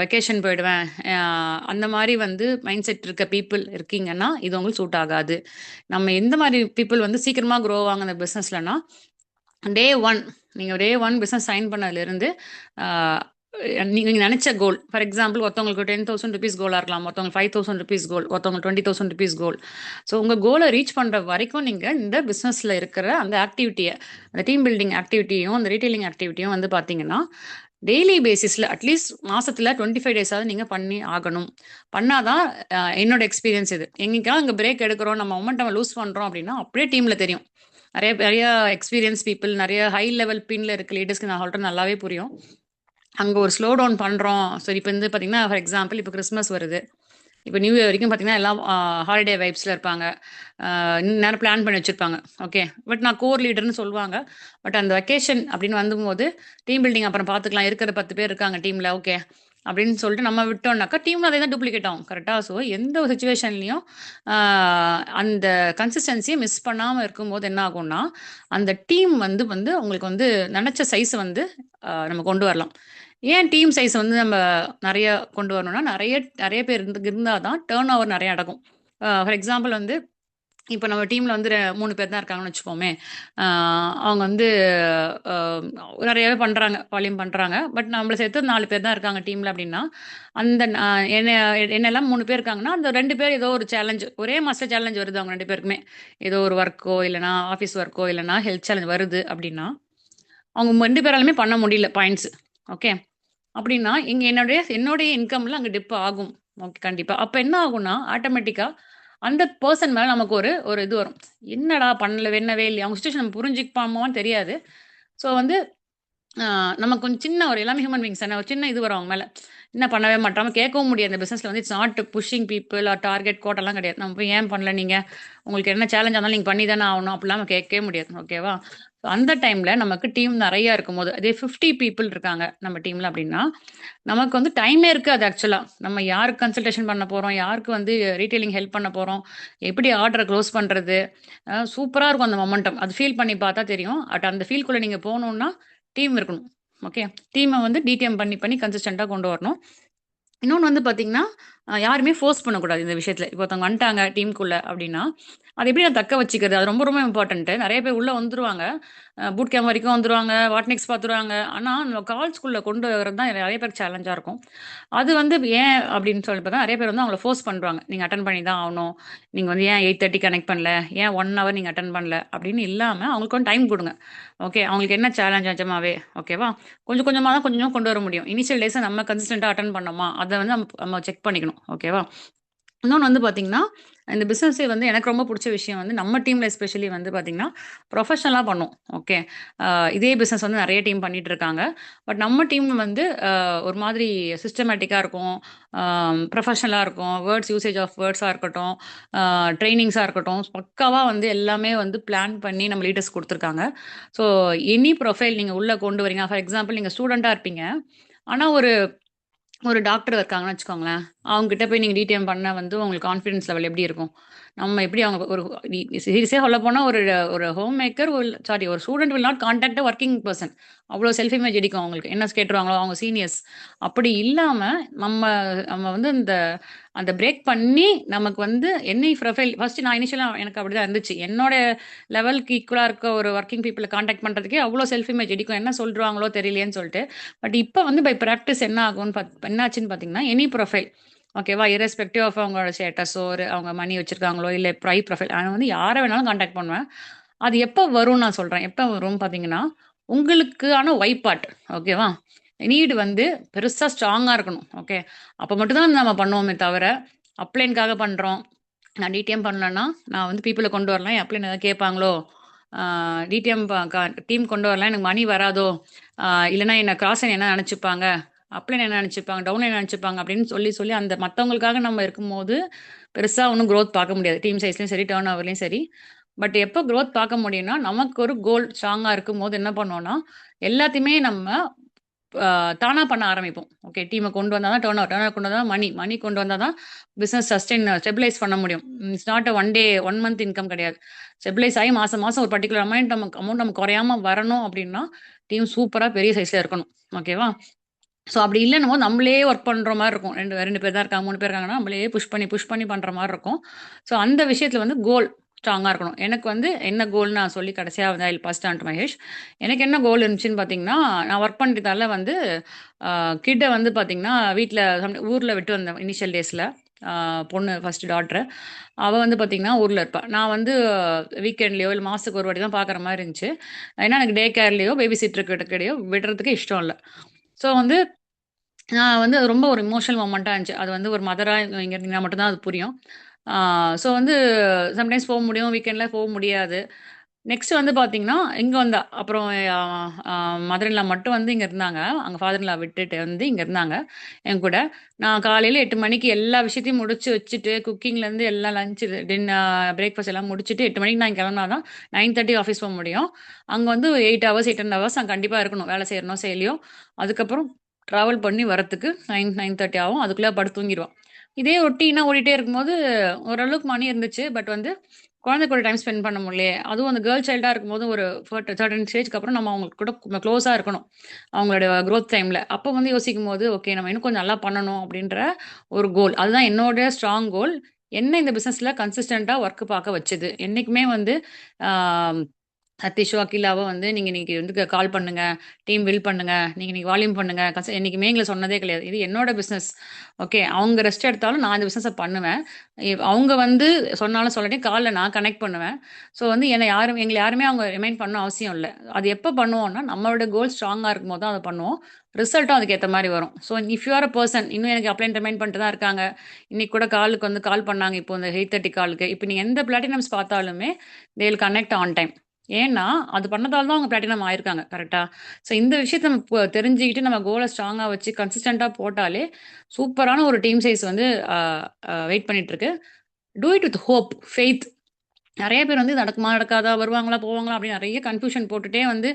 வெக்கேஷன் போயிடுவேன். அ அந்த மாரி வந்து மைண்ட் செட் இருக்க பீப்பிள் இருக்கீங்கன்னா, இது உங்களுக்கு சூட் ஆகாது. நம்ம எந்த மாரி பீப்பிள் வந்து சீக்கிரமா குரோ ஆவாங்க அந்த பிசினஸ்லனா, டே 1 நீங்க டே 1 பிசினஸ் சைன் பண்ணதுலருந்து, ஆ நீங்க நெனச்ச கோல் ஃபார் எக்ஸாம்பிள் ஒருத்தவங்களுக்கு ₹10,000 கோலா இருக்கலாம். ஒருத்தவங்களுக்கு ₹5,000 கோல். ஒருத்தவங்களுக்கு ₹20,000 கோல். ஸோ உங்க கோல ரீச் பண்ற வரைக்கும் நீங்க இந்த பிசினஸ்ல இருக்கிற அந்த ஆக்டிவிட்டிய, அந்த டீம் பில்டிங் ஆக்டிவிட்டியும், அந்த ரீட்டெயிலிங் ஆக்டிவிட்டியும் வந்து பார்த்தீங்கன்னா, டெய்லி பேசிஸ்ல அட்லீஸ்ட் மாசத்துல 25 டேஸாவது நீங்க பண்ணி ஆகணும். பண்ணா தான் என்னோட எக்ஸ்பீரியன்ஸ் இது. எங்கேயாவது இங்க பிரேக் எடுக்கிறோம், நம்ம மொமெண்டம் லூஸ் பண்றோம் அப்படின்னா, அப்படியே டீம்ல தெரியும். நெறைய நெறைய எக்ஸ்பீரியன்ஸ் பீப்பிள், நெறைய ஹை லெவல் பின்ல இருக்க லீடர்ஸ்க்கு நான் சொல்றது நல்லாவே புரியும். அங்க ஒரு ஸ்லோ டவுன் பண்றோம். சரி இப்ப வந்து பார்த்தீங்கன்னா, ஃபார் எக்ஸாம்பிள் இப்ப கிறிஸ்மஸ் வருது. இப்ப நியூ இயர் வரைக்கும் பார்த்தீங்கன்னா, எல்லாம் ஹாலிடே வைப்ஸ்ல இருப்பாங்க. இந்நேரம் பிளான் பண்ணி வச்சிருப்பாங்க. ஓகே. பட் நான் கோர் லீடர்ன்னு சொல்லுவாங்க. பட் அந்த வெக்கேஷன் அப்படின்னு வந்தும்போது, டீம் பில்டிங் அப்புறம் பார்த்துக்கலாம். இருக்கிற 10 பேர் இருக்காங்க டீம்ல. ஓகே. அப்படின்னு சொல்லிட்டு நம்ம விட்டோம்னாக்கா, டீம்ல அதே தான் டூப்ளிகேட் ஆகும். கரெக்ட்டா? ஸோ எந்த ஒரு சிச்சுவேஷன்லயும் ஆ அந்த கன்சிஸ்டன்சிய மிஸ் பண்ணாம இருக்கும்போது என்ன ஆகும்னா, அந்த டீம் வந்து வந்து உங்களுக்கு வந்து நெனச்ச சைஸ் வந்து நம்ம கொண்டு வரலாம். ஏன் டீம் சைஸ் வந்து நம்ம நெறைய கொண்டு வரணும்னா, நெறைய நெறைய பேர் இருந்தா தான் டர்ன் ஓவர் நெறைய நடக்கும். ஃபார் எக்ஸாம்பிள் வந்து இப்ப நம்ம டீம்ல வந்து 3 பேர் தான் இருக்காங்கன்னு வச்சுப்போமே. அ அவங்க வந்து அ நெறையாவே பண்றாங்க. வால்யூம் பண்றாங்க. பட் நம்மள சேர்த்து 4 பேர் தான் இருக்காங்க டீம்ல அப்டின்னா, அந்த என்னெல்லாம் 3 பேர் இருக்காங்கன்னா, அந்த 2 பேர் ஏதோ ஒரு சேலஞ்ச் ஒரே மாசத்துல சேலஞ்ச் வருது அவங்க 2 பேருக்குமே. ஏதோ ஒரு ஒர்க்கோ, இல்லன்னா ஆஃபீஸ் ஒர்க்கோ, இல்லன்னா ஹெல்த் சேலஞ்ச் வருது அப்டின்னா, அவங்க 2 பேராலுமே பண்ண முடியல பாயிண்ட்ஸ். ஓகே. அப்டின்னா, என்னுடைய என்னுடைய இன்கம்ல அங்க டிப் ஆகும். ஓகே கண்டிப்பா. அப்ப என்ன ஆகும்னா, ஆட்டோமேட்டிக்கா அந்த பெர்சன் மேல நமக்கு ஒரு ஒரு இது வரும். என்னடா பண்ணல பண்ணவே இல்லையா? அவங்க சிச்சுவேஷன் நம்ம புரிஞ்சுப்பாமான்னு தெரியாது. ஸோ வந்து ஆ நமக்கு கொஞ்சம் சின்ன ஒரு எல்லாமே ஹியூமன் பீயிங்ஸ் தானே. ஒரு சின்ன இது வரும் அவங்க மேல. என்ன பண்ணவே மாட்றாங்க. கேட்கவும் முடியாது. இந்த பிசினஸ்ல வந்து it's not pushing people or target கோட்டாலாம் கிடையாது. நம்ம போய் ஏன் பண்ணல நீங்க? உங்களுக்கு என்ன சேலஞ்சா இருந்தாலும் நீங்க பண்ணி தானே ஆகணும். அப்படிலாம் நம்ம கேட்கவே முடியாது. ஓகேவா? அந்த டைம்ல நமக்கு டீம் நெறைய இருக்கும்போது, அதே 50 பீப்பிள் இருக்காங்க நம்ம டீம்ல அப்படின்னா, நமக்கு வந்து டைமே இருக்காது ஆக்சுவலா. நம்ம யாருக்கு கன்சல்டேஷன் பண்ண போறோம்? யாருக்கு வந்து ரீட்டெயிலிங் ஹெல்ப் பண்ண போறோம்? எப்படி ஆர்டர குளோஸ் பண்றது? சூப்பரா இருக்கும் அந்த மொமெண்டம். அது ஃபீல் பண்ணி பார்த்தா தெரியும். அந்த ஃபீல்குள்ள நீங்க போணும்னா, டீம் இருக்கணும். ஓகே. டீம வந்து டிடிஎம் பண்ணி பண்ணி கன்சிஸ்டன்ட்டா கொண்டு வரணும். இன்னொன்னு வந்து பார்த்தீங்கன்னா, யாருமே ஃபோர்ஸ் பண்ணக்கூடாது இந்த விஷயத்துல. இப்போ ஒருத்தவங்க வந்துட்டாங்க டீமுக்குள்ள அப்டின்னா, அத எப்படி நான் தக்க வச்சுக்கிறது? அது ரொம்ப ரொம்ப இம்பார்ட்டன்ட்டு. நெறைய பேர் உள்ள வந்துருவாங்க. பூட் கேம்ப் வரைக்கும் வந்துருவாங்க. வாட் நெக்ஸ்ட் பார்த்துருவாங்க. ஆனா, நம்ம கால்ஸ்குள்ள கொண்டு வரது தான் நெறைய பேருக்கு சேலஞ்சா இருக்கும். அது வந்து ஏன் அப்படின்னு சொல்லி பார்த்தா, நெறைய பேர் வந்து அவங்கள ஃபோர்ஸ் பண்றாங்க. நீங்க அட்டெண்ட் பண்ணி தான் ஆவணும். நீங்க வந்து ஏன் 8:30 கனெக்ட் பண்ணல? ஏன் 1 ஹவர் நீங்க அட்டெண்ட் பண்ணல? அப்படின்னு இல்லாம அவங்களுக்கு கொஞ்சம் டைம் குடுங்க. ஓகே. அவங்களுக்கு என்ன சேலஞ்ச் நிஜமாவே? ஓகேவா? கொஞ்சம் கொஞ்சமா தான் கொஞ்சம் கொஞ்சம் கொண்டு வர முடியும். இனிஷியல் டேஸ்ல நம்ம கன்சிஸ்டன்ட்டா அட்டெண்ட் பண்ணோமா? அத வந்து நம்ம செக் பண்ணிக்கணும். ஓகேவா? இன்னொன்னு வந்து பார்த்தீங்கன்னா, இந்த பிசினஸே வந்து எனக்கு ரொம்ப புடிச்ச விஷயம் வந்து நம்ம டீம்ல எஸ்பெஷலி வந்து பார்த்தீங்கன்னா, ப்ரொஃபஷனலா பண்ணோம். ஓகே. அ இதே பிசினஸ் வந்து நெறைய டீம் பண்ணிட்டு இருக்காங்க. பட் நம்ம டீம் வந்து ஒரு மாதிரி சிஸ்டமேட்டிக்கா இருக்கும். ப்ரொஃபஷனலா இருக்கும். வேர்ட்ஸ் யூசேஜ் ஆஃப் வேர்ட்ஸா இருக்கட்டும், ட்ரெய்னிங்ஸா இருக்கட்டும், பக்காவா வந்து எல்லாமே வந்து பிளான் பண்ணி நம்ம லீடர்ஸ் குடுத்துருக்காங்க. ஸோ எனி ப்ரொஃபைல் நீங்க உள்ள கொண்டு வரீங்க. ஃபார் எக்ஸாம்பிள் நீங்க ஸ்டூடெண்ட்டா இருப்பீங்க. ஆனா ஒரு ஒரு டாக்டர் இருக்காங்கன்னு வச்சுக்கோங்களேன். அவங்க கிட்ட போய் நீங்க டிடிஎம் பண்ணா வந்து உங்களுக்கு கான்ஃபிடன்ஸ் லெவல் எப்படி இருக்கும்? நம்ம எப்படி அவங்க ஒரு சீரியஸாக சொல்ல போனால் ஒரு ஒரு ஹோம் மேக்கர் சாரி ஒரு student will not contact a working person. அவ்வளோ செல்ஃப் இமேஜ் அடிக்கும் அவங்களுக்கு, என்ன கேட்டுருவாங்களோ அவங்க சீனியர்ஸ். அப்படி இல்லாமல் நம்ம நம்ம வந்து அந்த பிரேக் பண்ணி நமக்கு வந்து என்ன ப்ரொஃபைல் ஃபர்ஸ்ட் நான் இனிஷியலாக எனக்கு அப்படி தான் இருந்துச்சு. என்னோட லெவலுக்கு ஈக்குவலாக இருக்க ஒரு ஒர்க்கிங் பீப்புளை காண்டாக்ட் பண்ணுறதுக்கே அவ்வளோ செல்ஃப் இமேஜ் அடிக்கும், என்ன சொல்கிறாங்களோ தெரியலையேன்னு சொல்லிட்டு. பட் இப்போ வந்து பை ப்ராக்டிஸ் என்ன ஆகும்னு என்னாச்சுன்னு பார்த்தீங்கன்னா, எனி ப்ரொஃபைல் ஓகேவா, இரஸ்பெக்டிவ் ஆஃப் அவங்களோட ஸ்டேட்டஸோ ஒரு அவங்க மணி வச்சிருக்காங்களோ இல்லை ப்ரை ப்ரொஃபைல், நான் வந்து யாரை வேணாலும் காண்டாக்ட் பண்ணுவேன். அது எப்போ வரும்னு நான் சொல்கிறேன். எப்போ வரும் பார்த்தீங்கன்னா, உங்களுக்கான ஒய் பார்ட் ஓகேவா, நீடு வந்து பெருசாக ஸ்ட்ராங்காக இருக்கணும். ஓகே, அப்போ மட்டும்தான் நம்ம பண்ணுவோமே தவிர அப்ளைனுக்காக பண்ணுறோம். நான் டிடிஎம் பண்ணலன்னா நான் வந்து பீப்புளை கொண்டு வரலாம், என் அப்ளைன் ஏதாவது கேட்பாங்களோ, டிடிஎம் டீம் கொண்டு வரலாம், எனக்கு மணி வராதோ, இல்லைன்னா என்னை கிராஸ் என்ன நினச்சிப்பாங்க, அப்ளைன் என்ன நினச்சிப்பாங்க, டவுன் என்ன நினச்சிப்பாங்க அப்படின்னு சொல்லி சொல்லி அந்த மற்றவங்களுக்காக நம்ம இருக்கும்போது பெருசாக ஒன்றும் growth பார்க்க முடியாது, டீம் சைஸ்லையும் சரி டேர்ன் ஓவர்லையும் சரி. பட் எப்போ growth பார்க்க முடியும்னா, நமக்கு ஒரு கோல் ஸ்ட்ராங்காக இருக்கும்போது என்ன பண்ணோம்னா, எல்லாத்தையுமே நம்ம தானா பண்ண ஆரம்பிப்போம். ஓகே, டீமை கொண்டு வந்தால் தான் டேர்ன் ஓவர் கொண்டு வந்தால் தான் மணி கொண்டு வந்தால் தான் பிஸ்னஸ் ஸ்டெபிலைஸ் பண்ண முடியும். It's not a one day 1 month income கிடையாது. ஸ்டெபிலைஸ் ஆகி மாதம் மாதம் ஒரு பர்டிகுலர் அமௌண்ட் நமக்கு குறையாம வரணும் அப்படின்னா டீம் சூப்பராக பெரிய சைஸில் இருக்கணும். ஓகேவா, ஸோ அப்படி இல்லைன்னும் போது நம்மளே ஒர்க் பண்ணுற மாதிரி இருக்கும். ரெண்டு ரெண்டு பேர் தான் இருக்காங்க, 3 பேர் இருக்காங்கன்னா நம்மளே புஷ் பண்ணி பண்ணுற மாதிரி இருக்கும். ஸோ அந்த விஷயத்தில் வந்து கோல் ஸ்ட்ராங்காக இருக்கணும். எனக்கு வந்து என்ன கோல்னு நான் சொல்லி கடைசியாக வந்து ஐ பாஸ் ஆன் டு மகேஷ். எனக்கு என்ன கோல் இருந்துச்சுன்னு பார்த்தீங்கன்னா, நான் ஒர்க் பண்ணுறதால வந்து கிட்ட வந்து பார்த்தீங்கன்னா வீட்டில் ஊரில் விட்டு வந்தேன் இனிஷியல் டேஸில். பொண்ணு ஃபர்ஸ்ட் டாட்ரு, அவள் வந்து பார்த்தீங்கன்னா ஊரில் இருப்பாள். நான் வந்து வீக்கெண்ட்லேயோ இல்லை மாதத்துக்கு ஒரு வாட்டி தான் பார்க்குற மாதிரி இருந்துச்சு. ஏன்னா எனக்கு டே கேர்லேயோ பேபி சிட்டருக்கிடையோ விடுறதுக்கு இஷ்டம் இல்லை. ஸோ வந்து நான் வந்து அது ரொம்ப ஒரு இமோஷனல் மொமெண்ட்டா இருந்துச்சு. அது வந்து ஒரு மதரா இங்க இருந்தீங்கன்னா மட்டும் தான் அது புரியும். ஸோ வந்து சம்டைம்ஸ் போ முடியும், வீக்கெண்ட்ல போ முடியாது. நெக்ஸ்ட் வந்து பார்த்தீங்கன்னா, இங்க வந்தா. அப்புறம் அ அ மதர் இன் லா மட்டும் வந்து இங்க இருந்தாங்க. அங்க ஃபாதர் இன் லா விட்டுட்டு வந்து இங்க இருந்தாங்க என் கூட. நான் காலையில 8 மணிக்கு எல்லா விஷயத்தையும் முடிச்சு வச்சுட்டு, குக்கிங்லேருந்து எல்லாம் லஞ்ச் பிரேக்ஃபாஸ்ட் எல்லாம் முடிச்சுட்டு 8 மணிக்கு நான் கிளம்புனா தான் 9:30 ஆஃபீஸ் போ முடியும். அங்க வந்து 8 ஹவர்ஸ், 8 1/2 ஹவர்ஸ் நான் கண்டிப்பா இருக்கணும். வேலை செய்றனோ செய்யலையோ. அதுக்கப்புறம் ட்ராவல் பண்ணி வரத்துக்கு 9:30 ஆகும். அதுக்குள்ள படுத்து தூங்கிருவா. இதே ரொட்டீனா ஓடிட்டே இருக்கும்போது ஓரளவுக்கு மணி இருந்துச்சு. பட் வந்து குழந்தை கூட டைம் ஸ்பெண்ட் பண்ண முடியலையே. அதுவும் அந்த கேர்ள் சைல்டா இருக்கும்போது ஒரு சர்டன் ஸ்டேஜ்க்கு அப்புறம் நம்ம அவங்க கூட க்ளோஸா இருக்கணும். அவங்களோட குரோத் டைம்ல. அப்போ வந்து யோசிக்கும்போது, ஓகே நம்ம இன்னும் கொஞ்சம் நல்லா பண்ணணும் அப்படின்ற ஒரு கோல். அதுதான் என்னோட ஸ்ட்ராங் கோல். என்ன இந்த பிசினஸ்ல கன்சிஸ்டன்ட்டா ஒர்க் பார்க்க வச்சது. என்னைக்குமே வந்து ஆ சதீஷோ, அகிலாவோ வந்து நீங்க இன்னைக்கு வந்து கால் பண்ணுங்க, டீம் பில்ட் பண்ணுங்க, நீங்க இன்னைக்கு வால்யூம் பண்ணுங்க. என்னைக்குமே எங்கள சொன்னதே கிடையாது. இது என்னோட பிசினஸ். ஓகே, அவங்க ரெஸ்ட் எடுத்தாலும் நான் இந்த பிசினஸ பண்ணுவேன். அவங்க வந்து சொன்னாலும் சொல்லாட்டியும் கால்ல நான் கனெக்ட் பண்ணுவேன். ஸோ வந்து எங்கள யாருமே அவங்க ரிமைண்ட் பண்ணணும் அவசியம் இல்ல. அது எப்ப பண்ணுவோம்னா, நம்மளோட கோல் ஸ்ட்ராங்கா இருக்கும்போது தான் அத பண்ணுவோம். ரிசல்ட்டும் அதுக்கு ஏத்த மாரி வரும். So if you are a person இன்னும் எனக்கு அப்ளைன் ரிமைண்ட் பண்ணிட்டு தான் இருக்காங்க. இன்னைக்கு கூட காலுக்கு வந்து கால் பண்ணாங்க. இப்போ இந்த 8:30 காலுக்கு. இப்ப நீங்க எந்த பிளாட்டினம்ஸ் பார்த்தாலுமே they will connect on time. ஏன்னா, அது பண்ணதால தான் அவங்க பிளாட்டினம் ஆயிருக்காங்க. கரெக்ட்டா? ஸோ இந்த விஷயத்த நம்ம தெரிஞ்சுக்கிட்டு நம்ம கோல ஸ்ட்ராங்கா வச்சு கன்சிஸ்டன்ட்டா போட்டாலே, சூப்பரான ஒரு டீம் சைஸ் வந்து அ அ வெயிட் பண்ணிட்டுருக்கு. Do it with hope, faith. நெறைய பேர் வந்து இது நடக்குமா? நடக்காதா? வருவாங்களா? போவாங்களா? அப்படின்னு நெறைய கன்ஃப்யூஷன் போட்டுட்டே வந்து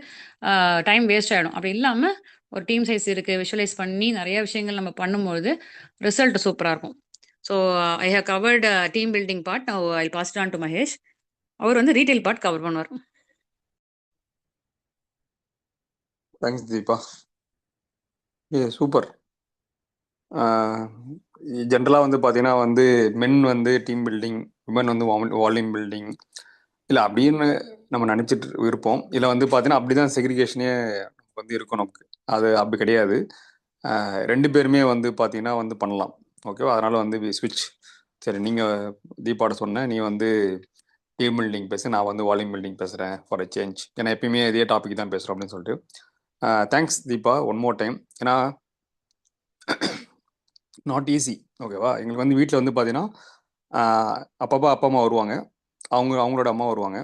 டைம் வேஸ்ட் ஆயிடும். அப்படி இல்லாம ஒரு டீம் சைஸ் இருக்கு. விஷுவலைஸ் பண்ணி நெறைய விஷயங்கள் நம்ம பண்ணும்பொழுது, ரிசல்ட் சூப்பரா இருக்கும். So I have covered team building part. Now I will pass it on to Mahesh. அவர் வந்து ரீட்டெயில் பார்ட் கவர் பண்ணுவார். தேங்க்ஸ் தீபா. சூப்பர். ஜென்ரலாக வந்து பார்த்தீங்கன்னா வந்து மென் வந்து டீம் பில்டிங், விமன் வந்து வால்யூம் பில்டிங் இல்லை அப்படின்னு நம்ம நினச்சிட்டு இருப்போம். இல்லை வந்து பார்த்தீங்கன்னா அப்படி தான் செக்ரிகேஷனே வந்து இருக்கும் நமக்கு. அது அப்படி கிடையாது. ரெண்டு பேருமே வந்து பார்த்தீங்கன்னா வந்து பண்ணலாம். ஓகேவா, அதனால் வந்து ஸ்விட்ச். சரி, நீங்கள் தீபாவோட சொன்ன நீ வந்து டீம் பில்டிங் பேசு, நான் வந்து வால்யூம் பில்டிங் பேசுகிறேன் ஃபார் எ சேஞ்ச். ஏன்னா எப்பயுமே இதே டாபிக் தான் பேசுகிறோம் அப்படின்னு சொல்லிட்டு. Thanks Deepa one more time. ஏன்னா நாட் ஈஸி. ஓகேவா, எங்களுக்கு வந்து வீட்டில் வந்து பார்த்தீங்கன்னா அப்பப்போ அப்பா அம்மா வருவாங்க, அவங்களோட அம்மா வருவாங்க.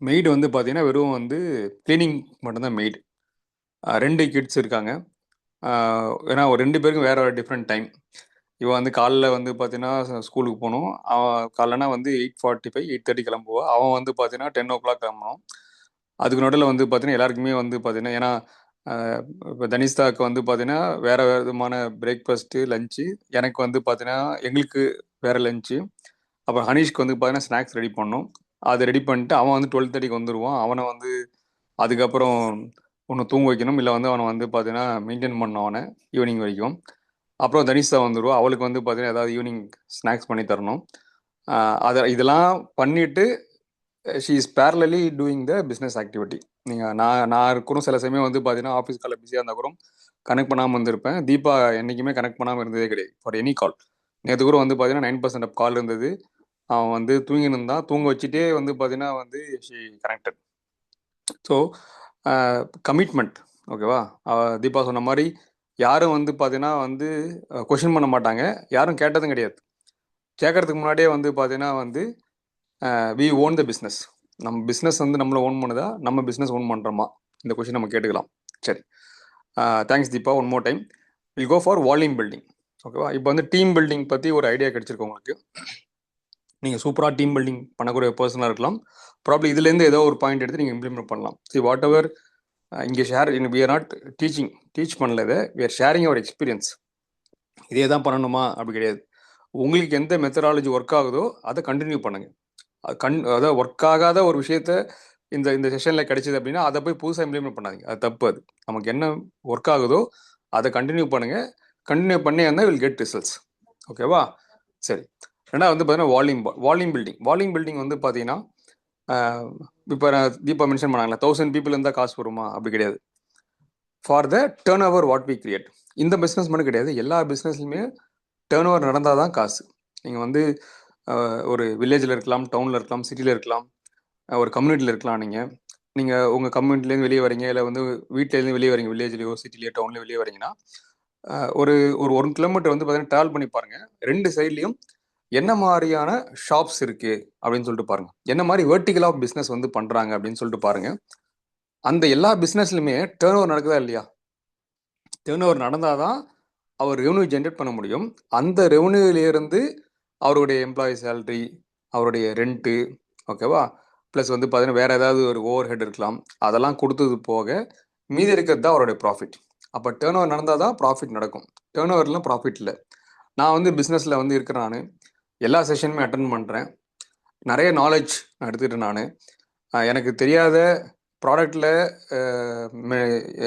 மெய்டு வந்து பார்த்தீங்கன்னா வெறும் வந்து க்ளீனிங் மட்டும்தான் மெய்டு. 2 கிட்ஸ் இருக்காங்க. ஏன்னா ஒரு 2 பேருக்கும் வேற ஒரு டிஃப்ரெண்ட் டைம். இவன் வந்து காலைல வந்து பார்த்தீங்கன்னா ஸ்கூலுக்கு போகணும். அவன் காலைலனா வந்து 8:45 8:30 கிளம்புவான். அவன் வந்து பார்த்தீங்கன்னா 10 o'clock கிளம்பணும். அதுக்கு நடுவில் வந்து பார்த்தீங்கன்னா எல்லாருக்குமே வந்து பார்த்தீங்கன்னா ஏன்னா இப்போ தனிஷ்தாக்கு வந்து பார்த்தீங்கன்னா வேறு விதமான பிரேக்ஃபாஸ்ட்டு லஞ்சு, எனக்கு வந்து பார்த்தீங்கன்னா எங்களுக்கு வேறு லஞ்சு. அப்புறம் ஹனீஷ்க்கு வந்து பார்த்தீங்கன்னா ஸ்நாக்ஸ் ரெடி பண்ணோம். அதை ரெடி பண்ணிட்டு அவன் வந்து 12:30க்கு வந்துடுவான். அவனை வந்து அதுக்கப்புறம் ஒன்று தூங்க வைக்கணும், இல்லை வந்து அவனை வந்து பார்த்தீங்கன்னா மெயின்டைன் பண்ணணும் அவனை ஈவினிங் வரைக்கும். அப்புறம் தனிஷா வந்துடுவா, அவளுக்கு வந்து பார்த்தீங்கன்னா ஏதாவது ஈவினிங் ஸ்நாக்ஸ் பண்ணி தரணும். அதை இதெல்லாம் பண்ணிட்டு she is பேரலி doing the business activity. நீங்கள் நான் இருக்கிற சில சமயம் வந்து பார்த்தீங்கன்னா ஆஃபீஸ் காலில் பிஸியாக இருந்தால் கூட கனெக்ட் பண்ணாமல் வந்திருப்பேன். தீபா என்றைக்குமே கனெக்ட் பண்ணாமல் இருந்ததே கிடையாது ஃபார் எனி கால். நேற்று கூட வந்து பார்த்தீங்கன்னா 9% ஆஃப் கால் இருந்தது. அவன் வந்து தூங்கின்னு இருந்தான், தூங்க வச்சுட்டே வந்து பார்த்தீங்கன்னா வந்து ஷீ கனெக்டட். ஸோ கமிட்மெண்ட், ஓகேவா? தீபா சொன்ன மாதிரி யாரும் வந்து பார்த்தீங்கன்னா வந்து கொஷின் பண்ண மாட்டாங்க, யாரும் கேட்டதும் கிடையாது. கேட்கறதுக்கு முன்னாடியே வந்து பார்த்தீங்கன்னா வந்து வி ஓன் த பிஸ்னஸ். நம்ம பிஸ்னஸ் வந்து நம்மளை ஓன் பண்ணுதா, நம்ம பிஸ்னஸ் ஓன் பண்ணுறோமா, இந்த கொஷின் நம்ம கேட்டுக்கலாம். சரி, thanks Deepa. One more time will go for volume building, ஓகேவா? இப்போ வந்து டீம் பில்டிங் பற்றி ஒரு ஐடியா கிடைச்சிருக்கு உங்களுக்கு. நீங்கள் சூப்பராக டீம் பில்டிங் பண்ணக்கூடிய பர்சனாக இருக்கலாம். ப்ராப்ளம் இதுலேருந்து ஏதோ ஒரு பாயிண்ட் எடுத்து நீங்கள் இம்ப்ளிமெண்ட் பண்ணலாம். சி வாட் எவர் இங்கே வி ஆர் நாட் டீச் பண்ணல, இதை we are sharing our experience. இதே தான் பண்ணணுமா அப்படி கிடையாது. உங்களுக்கு எந்த மெத்தடாலஜி ஒர்க் ஆகுதோ அதை கண்டினியூ பண்ணுங்கள். அதாவது ஒர்க் ஆகாத ஒரு விஷயத்த இந்த செஷனில் கிடைச்சிது அப்படின்னா அதை போய் புதுசாக இம்ப்ளிமெண்ட் பண்ணாதீங்க, அது தப்பு. அது நமக்கு என்ன ஒர்க் ஆகுதோ அதை கண்டினியூ பண்ணுங்கள். கண்டினியூ பண்ணி இருந்தால் வில் கெட் ரிசல்ட்ஸ், ஓகேவா? சரி, ரெண்டாவது வந்து பார்த்தீங்கன்னா வால்யூம் பில்டிங் வந்து பார்த்தீங்கன்னா இப்போ தீபா மென்ஷன் பண்ணாங்களா 1000 people இருந்தால் காசு வருமா? அப்படி கிடையாது. For the turnover what we create. இந்த பிஸ்னஸ் மட்டும் கிடையாது, எல்லா பிஸ்னஸ்லையுமே டேர்ன் ஓவர் நடந்தால் தான் காசு. நீங்கள் வந்து ஒரு வில்லேஜில் இருக்கலாம், டவுனில் இருக்கலாம், சிட்டியில் இருக்கலாம், ஒரு கம்யூனிட்டியில் இருக்கலாம். நீங்கள் உங்கள் கம்யூனிட்டிலேருந்து வெளியே வரீங்க, இல்லை வந்து வீட்டிலேருந்து வெளியே வரீங்க, வில்லேஜ்லேயோ சிட்டிலேயோ டவுன்லேயோ வெளியே வரீங்கன்னா ஒரு 1 கிலோமீட்டர் வந்து பார்த்தீங்கன்னா ட்ராவல் பண்ணி பாருங்கள். 2 சைட்லேயும் என்ன மாதிரியான ஷாப்ஸ் இருக்குது அப்படின்னு சொல்லிட்டு பாருங்கள். என்ன மாதிரி வெர்டிகல் ஆஃப் பிஸ்னஸ் வந்து பண்ணுறாங்க அப்படின்னு சொல்லிட்டு பாருங்கள். அந்த எல்லா பிஸ்னஸ்லையுமே டேர்ன் ஓவர் நடக்குதா இல்லையா? டேர்ன் ஓவர் நடந்தால் தான் அவர் ரெவன்யூ ஜென்ரேட் பண்ண முடியும். அந்த ரெவன்யூலேருந்து அவருடைய எம்ப்ளாயி சேலரி, அவருடைய ரெண்ட்டு, ஓகேவா, ப்ளஸ் வந்து பார்த்தீங்கன்னா வேறு ஏதாவது ஒரு ஓவர் ஹெட் இருக்கலாம், அதெல்லாம் கொடுத்தது போக மீதி இருக்கிறது தான் அவருடைய ப்ராஃபிட். அப்போ டேர்ன் ஓவர் நடந்தால் தான் ப்ராஃபிட் நடக்கும். டேர்ன் ஓவர்லாம் ப்ராஃபிட் இல்லை. நான் வந்து பிஸ்னஸில் வந்து இருக்கிறேன், நான் எல்லா செஷனுமே அட்டன் பண்ணுறேன், நிறைய நாலேஜ் நான் எடுத்துக்கிட்டேன். நான் எனக்கு தெரியாத ப்ராடக்டில்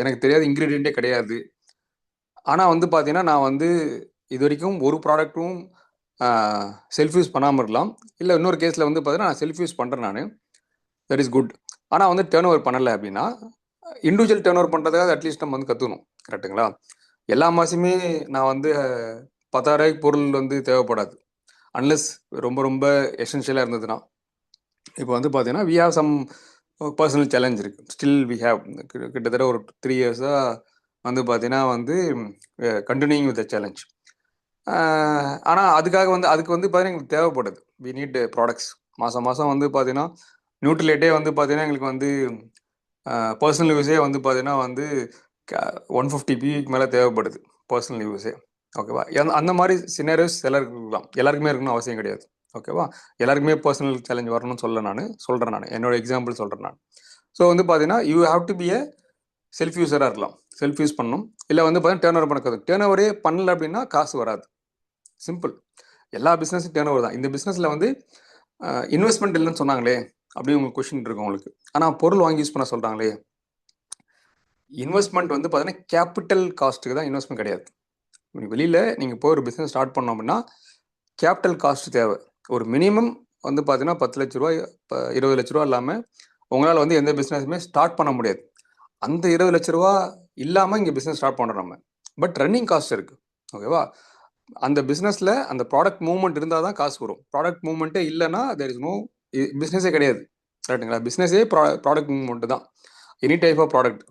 எனக்கு தெரியாத இன்க்ரீடியண்ட்டே கிடையாது. ஆனால் வந்து பார்த்தீங்கன்னா நான் வந்து இது வரைக்கும் ஒரு ப்ராடக்ட்டும் செல்ஃப் யூஸ் பண்ணாமல் இருக்கலாம். இல்லை இன்னொரு கேஸில் வந்து பார்த்தீங்கன்னா நான் செல்ஃப் யூஸ் பண்ணுறேன், நான் தட் இஸ் குட். ஆனால் வந்து டேர்ன் ஓவர் பண்ணலை அப்படின்னா இண்டிவிஜுவல் டேர்ன் ஓவர் பண்ணுறதுக்காக அட்லீஸ்ட் நம்ம வந்து கற்றுக்கணும், கரெக்டுங்களா? எல்லா மாதமே நான் வந்து 10,000 பொருள் வந்து தேவைப்படாது, அன்லெஸ் ரொம்ப ரொம்ப எசென்ஷியலாக இருந்ததுன்னா. இப்போ வந்து பார்த்தீங்கன்னா we have some personal challenge இருக்குது, ஸ்டில் வி ஹாவ் கிட்டத்தட்ட ஒரு 3 இயர்ஸாக வந்து பார்த்தீங்கன்னா வந்து கண்டினியூயிங் வித் த சேலஞ்ச். ஆனால் அதுக்கு வந்து பார்த்தீங்கன்னா எங்களுக்கு தேவைப்படுது, வி நீட் ப்ராடக்ட்ஸ். மாதம் வந்து பார்த்தீங்கன்னா நியூட்ரிலேட்டே வந்து பார்த்தீங்கன்னா எங்களுக்கு வந்து பர்சனல் யூஸே வந்து பார்த்தீங்கன்னா வந்து 150 PVக்கு மேலே தேவைப்படுது பர்சனல் யூஸே, ஓகேவா? அந்த மாதிரி சினாரியோஸ் எல்லாருக்குமே இருக்கணும்னு அவசியம் கிடையாது, ஓகேவா? எல்லாருக்குமே பர்சனல் சேலஞ்ச் வரணும்னு சொல்கிறேன் நான் என்னோட எக்ஸாம்பிள் சொல்கிறேன் நான். ஸோ வந்து பார்த்தீங்கன்னா you have to be a self யூஸராக இருக்கலாம், செல்ஃப் யூஸ் பண்ணணும். இல்லை வந்து பார்த்தீங்கன்னா டேர்ன் ஓவர் பண்ணக்கூடாது. டேர்ன் ஓவரே பண்ணல அப்படின்னா காசு வராது, சிம்பிள். எல்லா பிஸ்னஸும் டேர்ன் ஓவர் தான். இந்த பிஸ்னஸில் வந்து இன்வெஸ்ட்மெண்ட் இல்லைன்னு சொன்னாங்களே அப்படின்னு உங்களுக்கு கொஷின் இருக்கும் உங்களுக்கு. ஆனால் பொருள் வாங்கி யூஸ் பண்ண சொல்கிறாங்களே, இன்வெஸ்ட்மெண்ட் வந்து பார்த்தீங்கன்னா கேபிட்டல் காஸ்ட்டுக்கு தான், இன்வெஸ்ட்மெண்ட் கிடையாது. வெளியில் நீங்கள் போய் ஒரு பிஸ்னஸ் ஸ்டார்ட் பண்ணோம் அப்படின்னா கேபிட்டல் காஸ்ட் தேவை. ஒரு மினிமம் வந்து பார்த்தீங்கன்னா 10 லட்ச ரூபா 20 லட்ச ரூபா இல்லாமல் உங்களால் வந்து எந்த பிஸ்னஸுமே ஸ்டார்ட் பண்ண முடியாது. அந்த 20 லட்ச ரூபா இல்லாமல் இங்கே பிஸ்னஸ் ஸ்டார்ட் பண்ணுறோம் நம்ம. பட் ரன்னிங் காஸ்ட் இருக்குது, ஓகேவா? அந்த பிஸ்னஸில் அந்த ப்ராடக்ட் மூவ்மெண்ட் இருந்தால் தான் காசு வரும். ப்ராடக்ட் மூவ்மெண்ட்டே இல்லைன்னா தேர் இஸ் நோ பிஸ்னஸே கிடையாது, கரெக்டுங்களா? பிஸ்னஸே ப்ராடக்ட் மூவ்மெண்ட் தான், எனி டைப் ஆஃப் ப்ராடக்ட்.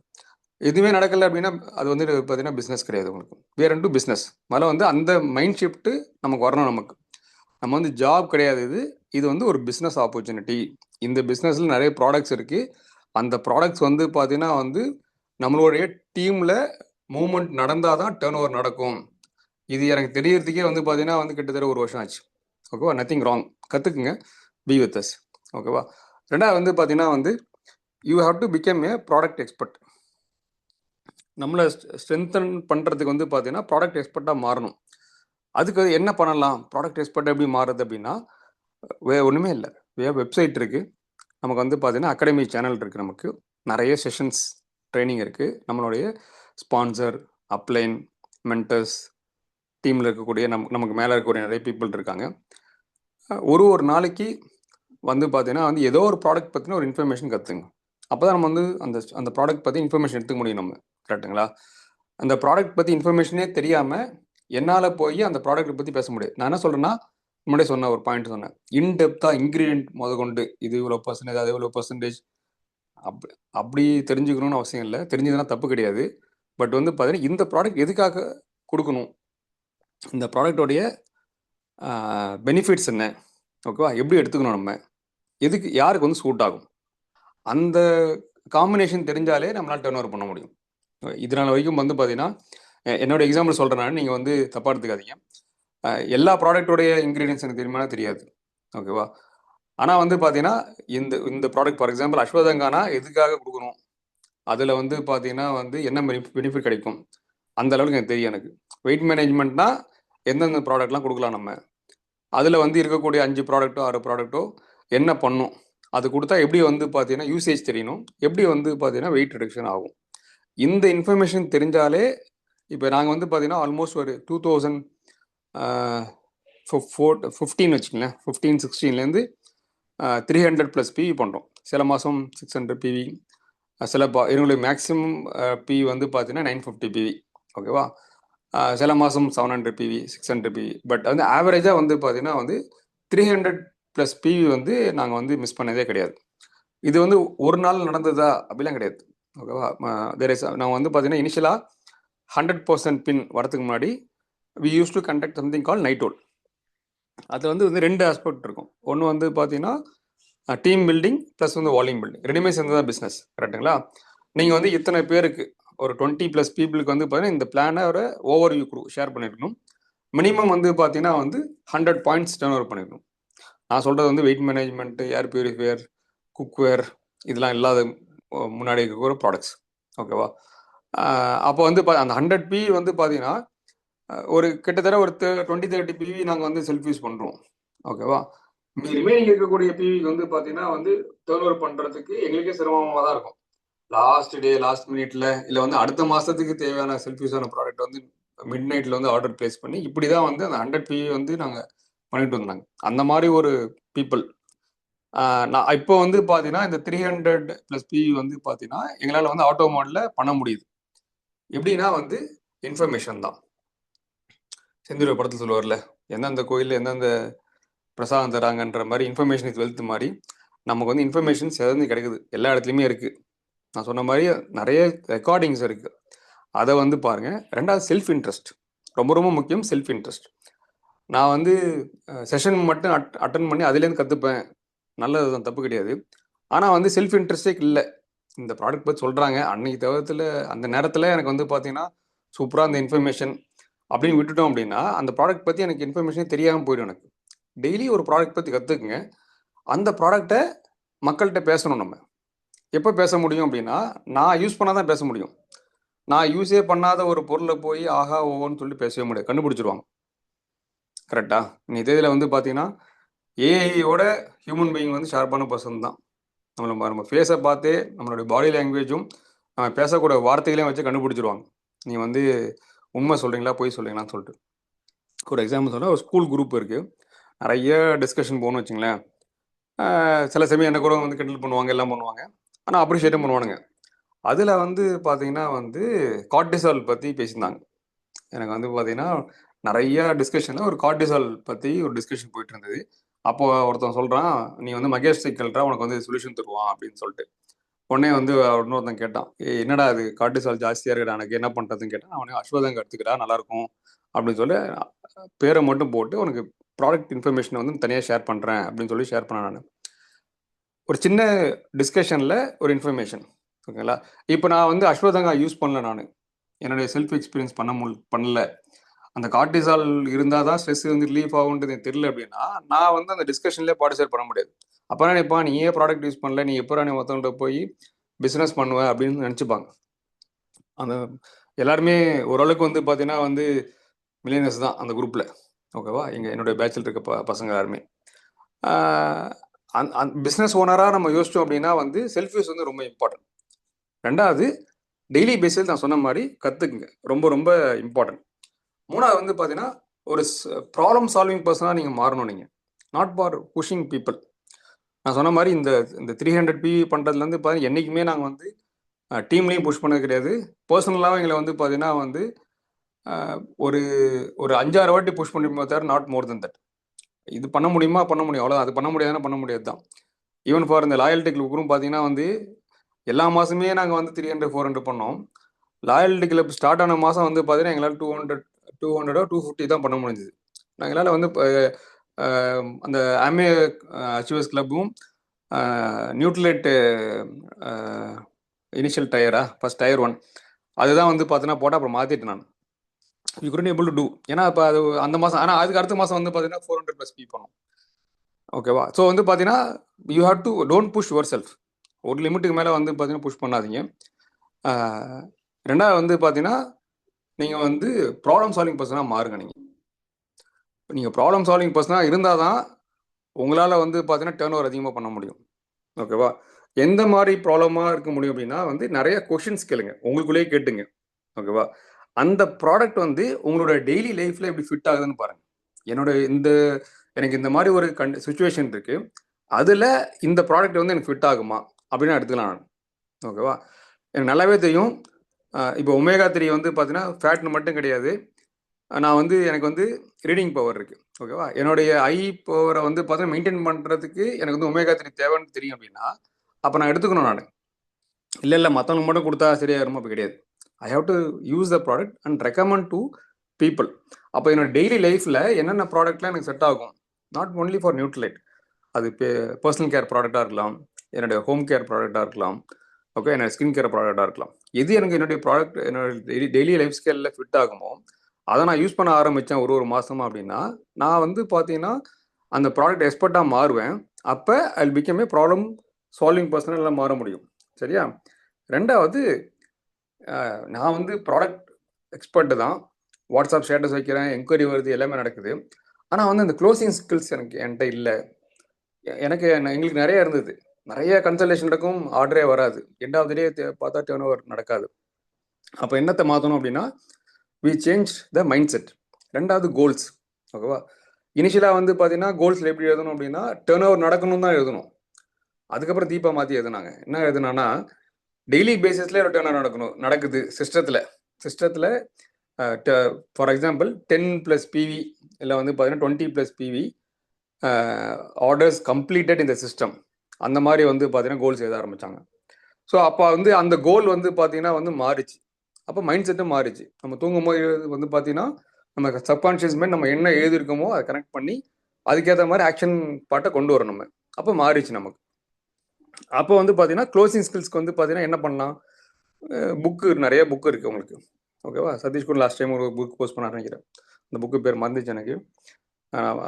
எதுவுமே நடக்கலை அப்படின்னா அது வந்து பார்த்தீங்கன்னா பிஸ்னஸ் கிடையாது உங்களுக்கு. வேற டு பிஸ்னஸ் மேலே வந்து அந்த மைண்ட் ஷிஃப்ட்டு நமக்கு வரணும். நம்ம வந்து ஜாப் கிடையாது, இது வந்து ஒரு பிஸ்னஸ் ஆப்பர்ச்சுனிட்டி. இந்த பிஸ்னஸில் நிறைய ப்ராடக்ட்ஸ் இருக்குது. அந்த ப்ராடக்ட்ஸ் வந்து பார்த்தீங்கன்னா வந்து நம்மளுடைய டீமில் மூவ்மெண்ட் நடந்தால் தான் டேர்ன் ஓவர் நடக்கும். இது எனக்கு தெரியறதுக்கே வந்து பார்த்தீங்கன்னா வந்து கிட்டத்தட்ட 1 வருஷம் ஆச்சு, ஓகேவா? நத்திங் ராங், கற்றுக்குங்க, பி வித் அஸ், ஓகேவா? ரெண்டாவது வந்து பார்த்தீங்கன்னா வந்து you have to become a product expert. நம்மளை ஸ்ட்ரென்தன் பண்ணுறதுக்கு வந்து பார்த்தீங்கன்னா ப்ராடக்ட் எக்ஸ்பர்ட்டாக மாறணும். அதுக்கு என்ன பண்ணலாம்? ப்ராடக்ட் எக்ஸ்பர்ட் எப்படி மாறுறது அப்படின்னா ஒன்றுமே இல்லை. வெப்சைட் இருக்குது. நமக்கு வந்து பார்த்தீங்கன்னா அகாடமி சேனல் இருக்குது. நமக்கு நிறைய செஷன்ஸ் ட்ரைனிங் இருக்குது. நம்மளுடைய ஸ்பான்சர், அப்ளைன், மென்டர்ஸ், டீமில் இருக்கக்கூடிய நமக்கு மேலே இருக்கக்கூடிய நிறைய பீப்புள் இருக்காங்க. ஒரு நாளைக்கு வந்து பார்த்தீங்கன்னா வந்து ஏதோ ஒரு ப்ராடக்ட் பற்றின ஒரு இன்ஃபர்மேஷன் கற்றுங்க. அப்போ தான் நம்ம வந்து அந்த ப்ராடக்ட் பற்றி இன்ஃபர்மேஷன் எடுத்துக்க முடியும் நம்ம. கரெக்டுங்களா? அந்த ப்ராடக்ட் பற்றி இன்ஃபர்மேஷனே தெரியாமல் என்னால் போய் அந்த ப்ராடக்ட் பற்றி பேச முடியாது. நான் என்ன சொல்கிறேன்னா, முன்னாடியே சொன்ன ஒரு பாயிண்ட் சொன்னேன், இன்டெப்த்தாக இன்க்ரீடியன்ட் முதற்கொண்டு இது இவ்வளோ பர்சன்டேஜ், அது இவ்வளோ பர்சன்டேஜ் அப்படி தெரிஞ்சுக்கணும்னு அவசியம் இல்லை. தெரிஞ்சதுன்னா தப்பு கிடையாது. பட் வந்து பார்த்தீங்கன்னா இந்த ப்ராடக்ட் எதுக்காக கொடுக்கணும், இந்த ப்ராடக்டோடைய பெனிஃபிட்ஸ் என்ன, ஓகேவா, எப்படி எடுத்துக்கணும், நம்ம எதுக்கு யாருக்கு வந்து சூட் ஆகும், அந்த காம்பினேஷன் தெரிஞ்சாலே நம்மளால் டர்ன் ஓவர் பண்ண முடியும். இதனால் வரைக்கும் வந்து பார்த்தீங்கன்னா என்னோட எக்ஸாம்பிள் சொல்கிறேன், நீங்கள் வந்து தப்பாக எடுத்துக்காதீங்க. எல்லா ப்ராடக்டோடைய இன்க்ரீடியன்ஸ் எனக்கு தெரியுமா தெரியாது, ஓகேவா. ஆனால் வந்து பார்த்தீங்கன்னா இந்த ப்ராடக்ட் ஃபார் எக்ஸாம்பிள் அஸ்வதங்கானா எதுக்காக கொடுக்கணும், அதில் வந்து பார்த்தீங்கன்னா வந்து என்ன பெனிஃபிட் கிடைக்கும், அந்த அளவுக்கு எனக்கு தெரியும். எனக்கு வெயிட் மேனேஜ்மெண்ட்னா எந்தெந்த ப்ராடக்ட்லாம் கொடுக்கலாம், நம்ம அதில் வந்து இருக்கக்கூடிய 5 ப்ராடக்ட்டோ 6 ப்ராடக்ட்டோ என்ன பண்ணும், அது கொடுத்தா எப்படி வந்து பார்த்தீங்கன்னா யூசேஜ் தெரியணும், எப்படி வந்து பார்த்தீங்கன்னா வெயிட் ரிடக்ஷன் ஆகும். இந்த இன்ஃபர்மேஷன் தெரிஞ்சாலே இப்போ நாங்கள் வந்து பார்த்தீங்கன்னா ஆல்மோஸ்ட் ஒரு 2015 வச்சுக்கங்களேன், 15-16லேருந்து 300+ பிவி பண்ணுறோம். சில மாதம் 600 பிவி, சில எங்களுடைய மேக்ஸிமம் பி வந்து பார்த்தீங்கன்னா 950 பிவி, ஓகேவா. சில மாதம் 700 பிவி, 600 பிவி. பட் வந்து ஆவரேஜாக வந்து பார்த்தீங்கன்னா வந்து 300+ பிவி வந்து நாங்கள் வந்து மிஸ் பண்ணதே கிடையாது. இது வந்து ஒரு நாள் நடந்ததா அப்படிலாம் கிடையாது, ஓகேவா. நான் வந்து பார்த்தீங்கன்னா இனிஷியலாக 100% பின் வரதுக்கு முன்னாடி we used to conduct something call night whole. அதில் வந்து 2 ஆஸ்பெக்ட் இருக்கும். ஒன்று வந்து பார்த்தீங்கன்னா டீம் பில்டிங் ப்ளஸ் வந்து வால்யூம் பில்டிங், ரெண்டுமே சேர்ந்து தான் பிஸ்னஸ். கரெக்டுங்களா? நீங்கள் வந்து இத்தனை பேருக்கு ஒரு 20+ பீப்புளுக்கு வந்து பார்த்தீங்கன்னா இந்த பிளானை ஒரு ஓவர் வியூ ஷேர் பண்ணியிருக்கணும். மினிமம் வந்து பார்த்தீங்கன்னா வந்து 100 பாயிண்ட்ஸ் டர்ன் ஓவர் பண்ணியிருக்கணும். நான் சொல்கிறது வந்து weight management, air purifier, cookware இதெல்லாம் இல்லாத முன்னாடி இருக்கிற ப்ராடக்ட்ஸ், ஓகேவா. அப்போ வந்து அந்த 100 பி வந்து பார்த்தீங்கன்னா ஒரு கிட்டத்தட்ட ஒரு 20-30 பிவி நாங்கள் வந்து செல்ஃப் யூஸ் பண்ணுறோம், ஓகேவா. ரிமைனிங் இருக்கக்கூடிய பிவி வந்து பார்த்தீங்கன்னா வந்து டர்ன் ஓவர் பண்ணுறதுக்கு எங்களுக்கே சிரமமாக தான் இருக்கும். லாஸ்ட் மினிட்ல இல்லை வந்து அடுத்த மாதத்துக்கு தேவையான செல்ஃப் யூஸான ப்ராடக்ட் வந்து மிட் நைட்டில் வந்து ஆர்டர் பிளேஸ் பண்ணி இப்படி தான் வந்து அந்த 100 பிவி வந்து நாங்கள் பண்ணிட்டு வந்தாங்க. அந்த மாதிரி ஒரு பீப்புள். நான் இப்போ வந்து பார்த்தீங்கன்னா இந்த 300+ பிவி வந்து பார்த்தீங்கன்னா எங்களால் வந்து ஆட்டோ மாடலில் பண்ண முடியுது. எப்படின்னா வந்து இன்ஃபர்மேஷன் தான். செந்தூர படத்தில் சொல்லுவார்ல, எந்தெந்த கோயிலில் எந்தெந்த பிரசாதம் தராங்கன்ற மாதிரி இன்ஃபர்மேஷன் இஸ் வெல்த் மாதிரி நமக்கு வந்து இன்ஃபர்மேஷன் சேர்ந்து கிடைக்குது, எல்லா இடத்துலையுமே இருக்குது. நான் சொன்ன மாதிரி நிறைய ரெக்கார்டிங்ஸ் இருக்குது, அதை வந்து பாருங்கள். ரெண்டாவது செல்ஃப் இன்ட்ரெஸ்ட், ரொம்ப ரொம்ப முக்கியம். Self interest. நான் வந்து செஷன் மட்டும் அட்டன் பண்ணி அதுலேருந்து கற்றுப்பேன், நல்லது தான், தப்பு கிடையாது. ஆனால் வந்து செல்ஃப் இன்ட்ரெஸ்டே இல்லை. இந்த ப்ராடக்ட் பற்றி சொல்கிறாங்க அன்னைக்கு தவிரத்தில் அந்த நேரத்தில் எனக்கு வந்து பார்த்தீங்கன்னா சூப்பராக அந்த இன்ஃபர்மேஷன் அப்படின்னு விட்டுட்டோம் அப்படின்னா அந்த ப்ராடக்ட் பற்றி எனக்கு இன்ஃபர்மேஷனே தெரியாமல் போயிடும். எனக்கு டெய்லி ஒரு ப்ராடக்ட் பற்றி கற்றுக்குங்க. அந்த ப்ராடக்டை மக்கள்கிட்ட பேசணும். நம்ம எப்போ பேச முடியும் அப்படின்னா நான் யூஸ் பண்ணால் தான் பேச முடியும். நான் யூஸே பண்ணாத ஒரு பொருளை போய் ஆஹா ஓன்னு சொல்லி பேசவே முடியாது, கண்டுபிடிச்சிருவாங்க. கரெக்டா? நீ இதில் வந்து பார்த்தீங்கன்னா ஏஐயோட ஹியூமன் பீயிங் வந்து ஷார்ப்பான பர்சன் தான். நம்ம ஃபேஸை பார்த்தே நம்மளுடைய பாடி லாங்குவேஜும் நம்ம பேசக்கூடிய வார்த்தைகளையும் வச்சு கண்டுபிடிச்சிருவாங்க. நீ வந்து உண்மை சொல்கிறீங்களா பொய் சொல்கிறீங்களான்னு சொல்லிட்டு. ஒரு எக்ஸாம்பிள் சொன்னால் ஒரு ஸ்கூல் குரூப் இருக்குது, நிறைய டிஸ்கஷன் போகணும்னு வச்சுங்களேன். சில சமயம் என்ன கூட வந்து கிண்டல் பண்ணுவாங்க, எல்லாம் பண்ணுவாங்க, ஆனால் அப்ரிஷியேட்டும் பண்ணுவானுங்க. அதில் வந்து பார்த்தீங்கன்னா வந்து கார்டிசால் பற்றி பேசியிருந்தாங்க. எனக்கு வந்து பார்த்தீங்கன்னா நிறைய டிஸ்கஷனில் ஒரு கார்டிசால் பற்றி ஒரு டிஸ்கஷன் போயிட்டு இருந்தது. அப்போ ஒருத்தன் சொல்கிறான், நீ வந்து மகேஷ் சைக்கிள்ரா, உனக்கு வந்து சொல்யூஷன் தருவான் அப்படின்னு சொல்லிட்டு. உடனே வந்து இன்னொருத்தன் கேட்டான், என்னடா அது கார்டிசால் ஜாஸ்தியாக இருக்குடா, எனக்கு என்ன பண்ணுறதுன்னு கேட்டான். அவனே அஸ்வதங்க எடுத்துக்கிட்டா நல்லாயிருக்கும் அப்படின்னு சொல்லி பேரை மட்டும் போட்டு உனக்கு ப்ராடக்ட் இன்ஃபர்மேஷனை வந்து தனியாக ஷேர் பண்ணுறேன் அப்படின்னு சொல்லி ஷேர் பண்ணேன். நான் ஒரு சின்ன டிஸ்கஷனில் ஒரு இன்ஃபர்மேஷன், ஓகேங்களா. இப்போ நான் வந்து அஸ்வதங்கா யூஸ் பண்ணல, நான் என்னுடைய செல்ஃப் எக்ஸ்பீரியன்ஸ் பண்ணல. அந்த கார்டிசால் இருந்தால் தான் ஸ்ட்ரெஸ் வந்து ரிலீஃப் ஆகுன்றது எனக்கு தெரியல அப்படின்னா நான் வந்து அந்த டிஸ்கஷன்லேயே பார்ட்டிசிபேட் பண்ண முடியாது. அப்போ நினைப்பா, நீ ஏன் ப்ராடக்ட் யூஸ் பண்ணல, நீ எப்போ நீ மற்றவங்கள்ட்ட போய் பிஸ்னஸ் பண்ணுவேன் அப்படின்னு நினச்சிப்பாங்க. அந்த எல்லாருமே ஓரளவுக்கு வந்து பார்த்தீங்கன்னா வந்து மில்லியனர்ஸ் தான் அந்த குரூப்பில், ஓகேவா. என்னுடைய பேச்சில் இருக்க பசங்க எல்லாருமே. பிஸ்னஸ் ஓனராக நம்ம யோசிச்சோம் அப்படின்னா வந்து செல்ஃப் யூஸ் வந்து ரொம்ப இம்பார்ட்டன்ட். ரெண்டாவது, டெய்லி பேசிஸ் நான் சொன்ன மாதிரி கற்றுக்குங்க, ரொம்ப ரொம்ப இம்பார்ட்டன்ட். மூணாவது வந்து பார்த்தீங்கன்னா, ஒரு ப்ராப்ளம் சால்விங் பர்சனாக நீங்கள் மாறணும். நீங்கள் நாட் ஃபார் புஷிங் பீப்புள். நான் சொன்ன மாதிரி இந்த இந்த 300 PV பண்ணுறதுலேருந்து பார்த்தீங்கன்னா என்றைக்குமே நாங்கள் வந்து டீம்லேயும் புஷ் பண்ணது கிடையாது. பர்சனலாகவும் எங்களை வந்து பார்த்தீங்கன்னா வந்து ஒரு ஒரு 5-6 வாட்டி புஷ் பண்ணிப்போம் தவிர நாட் மோர் தென் தட். இது பண்ண முடியுமா, பண்ண முடியும், அவ்வளோ. அது பண்ண முடியாதுன்னா பண்ண முடியாது தான். ஈவன் ஃபார் இந்த லாயல்ட்டி கிளப்புக்கும் பார்த்தீங்கன்னா வந்து எல்லா மாதமே நாங்கள் வந்து 300-400 பண்ணோம். லாயல்ட்டி கிளப் ஸ்டார்ட் ஆன மாதம் வந்து பார்த்தீங்கன்னா எங்களால் 200-250 தான் பண்ண முடிஞ்சுது. எங்களால் வந்து அந்த ஆமே அச்சீவர்ஸ் கிளப்பும் நியூட்ரிலேட் இனிஷியல் ஃபர்ஸ்ட் டயர் 1 அதுதான் வந்து பார்த்தீங்கன்னா போட்டால் அப்புறம் மாற்றிட்டு நான் you couldn't able to do. ஏன்னா இப்போ அது அந்த மாதம், ஆனால் அதுக்கு அடுத்த மாதம் வந்து பார்த்தீங்கன்னா 400+ பீ பண்ணோம். ஓகேவா? ஸோ வந்து பார்த்தீங்கன்னா you have to don't push yourself. ஒரு லிமிட்டுக்கு மேலே வந்து பார்த்தீங்கன்னா புஷ் பண்ணாதீங்க. ரெண்டாவது வந்து பார்த்தீங்கன்னா நீங்கள் வந்து ப்ராப்ளம் சால்விங் பர்சனாக மாறுங்க. நீங்கள் ப்ராப்ளம் சால்விங் பர்சனாக இருந்தால் தான் உங்களால் வந்து பார்த்தீங்கன்னா டேர்ன் ஓவர் அதிகமாக பண்ண முடியும். ஓகேவா? எந்த மாதிரி ப்ராப்ளமாக இருக்க முடியும் அப்படின்னா வந்து நிறைய கொஷின்ஸ் கேளுங்க, உங்களுக்குள்ளேயே கேட்டுங்க. ஓகேவா? அந்த ப்ராடக்ட் வந்து உங்களோட டெய்லி லைஃப்பில் எப்படி ஃபிட் ஆகுதுன்னு பாருங்கள். எனக்கு இந்த மாதிரி ஒரு சுச்சுவேஷன் இருக்குது, அதில் இந்த ப்ராடக்ட் வந்து எனக்கு ஃபிட் ஆகுமா அப்படின்னு எடுத்துக்கலாம் நான். ஓகேவா? எனக்கு நல்லாவே தெரியும். இப்போ ஒமேகா 3 வந்து பார்த்தீங்கன்னா ஃபேட்னு மட்டும் கிடையாது. நான் வந்து எனக்கு வந்து ரீடிங் பவர் இருக்குது. ஓகேவா? என்னுடைய ஐ பவரை வந்து பார்த்தீங்கன்னா மெயின்டைன் பண்ணுறதுக்கு எனக்கு வந்து ஒமேகா 3 தேவைன்னு தெரியும் அப்படின்னா அப்போ நான் எடுத்துக்கணும். நான் இல்லை மற்றவங்க மட்டும் கொடுத்தா சரியாயிருமா? அப்போ கிடையாது. I have to use the product and recommend to people. அப்போ என்னோட டெய்லி லைஃப்பில் என்னென்ன ப்ராடக்ட்லாம் எனக்கு செட் ஆகும், நாட் ஒன்லி ஃபார் நியூட்ரிலைட், அது பர்சனல் கேர் ப்ராடக்டாக இருக்கலாம், என்னுடைய ஹோம் கேர் ப்ராடக்டாக இருக்கலாம், ஓகே, என்னோட ஸ்கின் கேர் ப்ராடக்டாக இருக்கலாம். எது எனக்கு என்னுடைய ப்ராடக்ட் என்னோட டெய்லி லைஃப் ஸ்டைலில் ஃபிட் ஆகுமோ அதை நான் யூஸ் பண்ண ஆரம்பித்தேன் ஒரு மாதமா அப்படின்னா நான் வந்து பார்த்தீங்கன்னா அந்த ப்ராடக்ட் எக்ஸ்பர்ட்டாக மாறுவேன். அப்போ I become a problem solving பர்சனாக எல்லாம் மாற முடியும். சரியா? ரெண்டாவது, நான் வந்து ப்ராடக்ட் எக்ஸ்பர்ட்டு தான். வாட்ஸ்அப் ஸ்டேட்டஸ் வைக்கிறேன், என்கொயரி வருது, எல்லாமே நடக்குது. ஆனால் வந்து அந்த க்ளோசிங் ஸ்கில்ஸ் என்கிட்ட இல்லை. எங்களுக்கு நிறைய இருந்தது, நிறைய கன்சல்டேஷன் நடக்கும், ஆர்டரே வராது, எண்ட் ஆஃப் த டே பார்த்தா டர்ன் ஓவர் நடக்காது. அப்போ என்னத்தை மாற்றணும் அப்படின்னா we change the mindset. ரெண்டாவது கோல்ஸ். ஓகேவா? இனிஷியலாக வந்து பார்த்தீங்கன்னா கோல்ஸில் எப்படி எழுதணும் அப்படின்னா டர்ன் ஓவர் நடக்கணும் தான் எழுதணும். அதுக்கப்புறம் தீபா மாற்றி எழுதுனாங்க. என்ன எழுதுனான்னா டெய்லி பேசிஸ்ல ஒரு டர்ன் ஓவர் நடக்குது சிஸ்டத்தில் ஃபார் எக்ஸாம்பிள் 10+ PV இல்லை வந்து பார்த்தீங்கன்னா 20+ PV ஆர்டர்ஸ் கம்ப்ளீட்டட் இந்த சிஸ்டம். அந்த மாதிரி வந்து பார்த்தீங்கன்னா கோல்ஸ் எழுத ஆரம்பித்தாங்க. ஸோ அப்போ வந்து அந்த கோல் வந்து பார்த்தீங்கன்னா வந்து மாறிச்சு. அப்போ மைண்ட் செட்டும் மாறிச்சு. நம்ம தூங்கும் போது வந்து பார்த்தீங்கன்னா நம்ம சப்கான்ஷியஸ் மைண்ட் நம்ம என்ன எழுதிருக்கோமோ அதை கனெக்ட் பண்ணி அதுக்கேற்ற மாதிரி ஆக்ஷன் பாட்டை கொண்டு வரும் நம்ம. அப்போ மாறிச்சு நமக்கு. அப்போ வந்து பார்த்தீங்கன்னா க்ளோசிங் ஸ்கில்ஸ்க்கு வந்து பார்த்தீங்கன்னா என்ன பண்ணலாம், நிறைய புக்கு இருக்குது உங்களுக்கு. ஓகேவா? சதீஷ்குமார் லாஸ்ட் டைம் ஒரு புக் போஸ்ட் பண்ண நினைக்கிறேன், அந்த புக்கு பேர் மறந்துச்சு எனக்கு,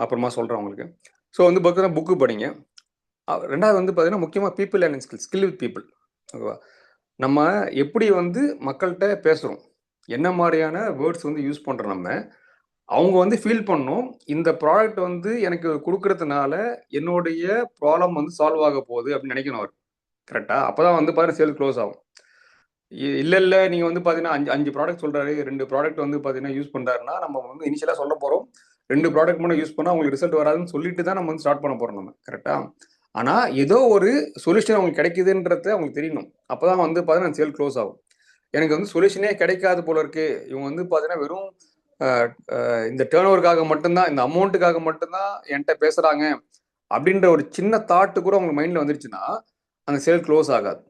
அப்புறமா சொல்கிறேன் உங்களுக்கு. ஸோ வந்து பார்த்தீங்கன்னா புக்கு படிங்க. ரெண்டாவது வந்து பார்த்தீங்கன்னா முக்கியமாக people learning skill with people. ஓகேவா? நம்ம எப்படி வந்து மக்கள்கிட்ட பேசுகிறோம், என்ன மாதிரியான வேர்ட்ஸ் வந்து யூஸ் பண்ணுறோம், அவங்க வந்து ஃபீல் பண்ணணும் இந்த ப்ராடக்ட் வந்து எனக்கு கொடுக்கறதுனால என்னுடைய ப்ராப்ளம் வந்து சால்வ் ஆக போகுது அப்படின்னு நினைக்கணும் அவர். கரெக்டாக? அப்போ தான் வந்து பார்த்தீங்கன்னா சேல் க்ளோஸ் ஆகும். இல்லை நீங்கள் வந்து பார்த்தீங்கன்னா 5 ப்ராடக்ட் சொல்கிறாரு, 2 ப்ராடக்ட் வந்து பார்த்தீங்கன்னா யூஸ் பண்ணுறாருன்னா நம்ம வந்து இனிஷியலாக சொல்ல போகிறோம் 2 ப்ராடக்ட் மட்டும் யூஸ் பண்ணால் அவங்களுக்கு ரிசல்ட் வராதுன்னு சொல்லிட்டு தான் நம்ம வந்து ஸ்டார்ட் பண்ண போகிறோம் நம்ம. கரெக்டாக? ஆனால் ஏதோ ஒரு சொல்யூஷன் அவங்களுக்கு கிடைக்குதுன்றது அவங்களுக்கு தெரியணும். அப்போ தான் வந்து பார்த்தீங்கன்னா சேல் க்ளோஸ் ஆகும். எனக்கு வந்து சொல்யூஷனே கிடைக்காது போல இருக்கு, இவங்க வந்து பார்த்தீங்கன்னா வெறும் இந்த டேர்ன் ஓவருக்காக மட்டும்தான், இந்த அமௌண்ட்டுக்காக மட்டும்தான் என்கிட்ட பேசுகிறாங்க அப்படின்ற ஒரு சின்ன தாட்டு கூட உங்களுக்கு மைண்டில் வந்துருச்சுன்னா அந்த சேல் க்ளோஸ் ஆகாது.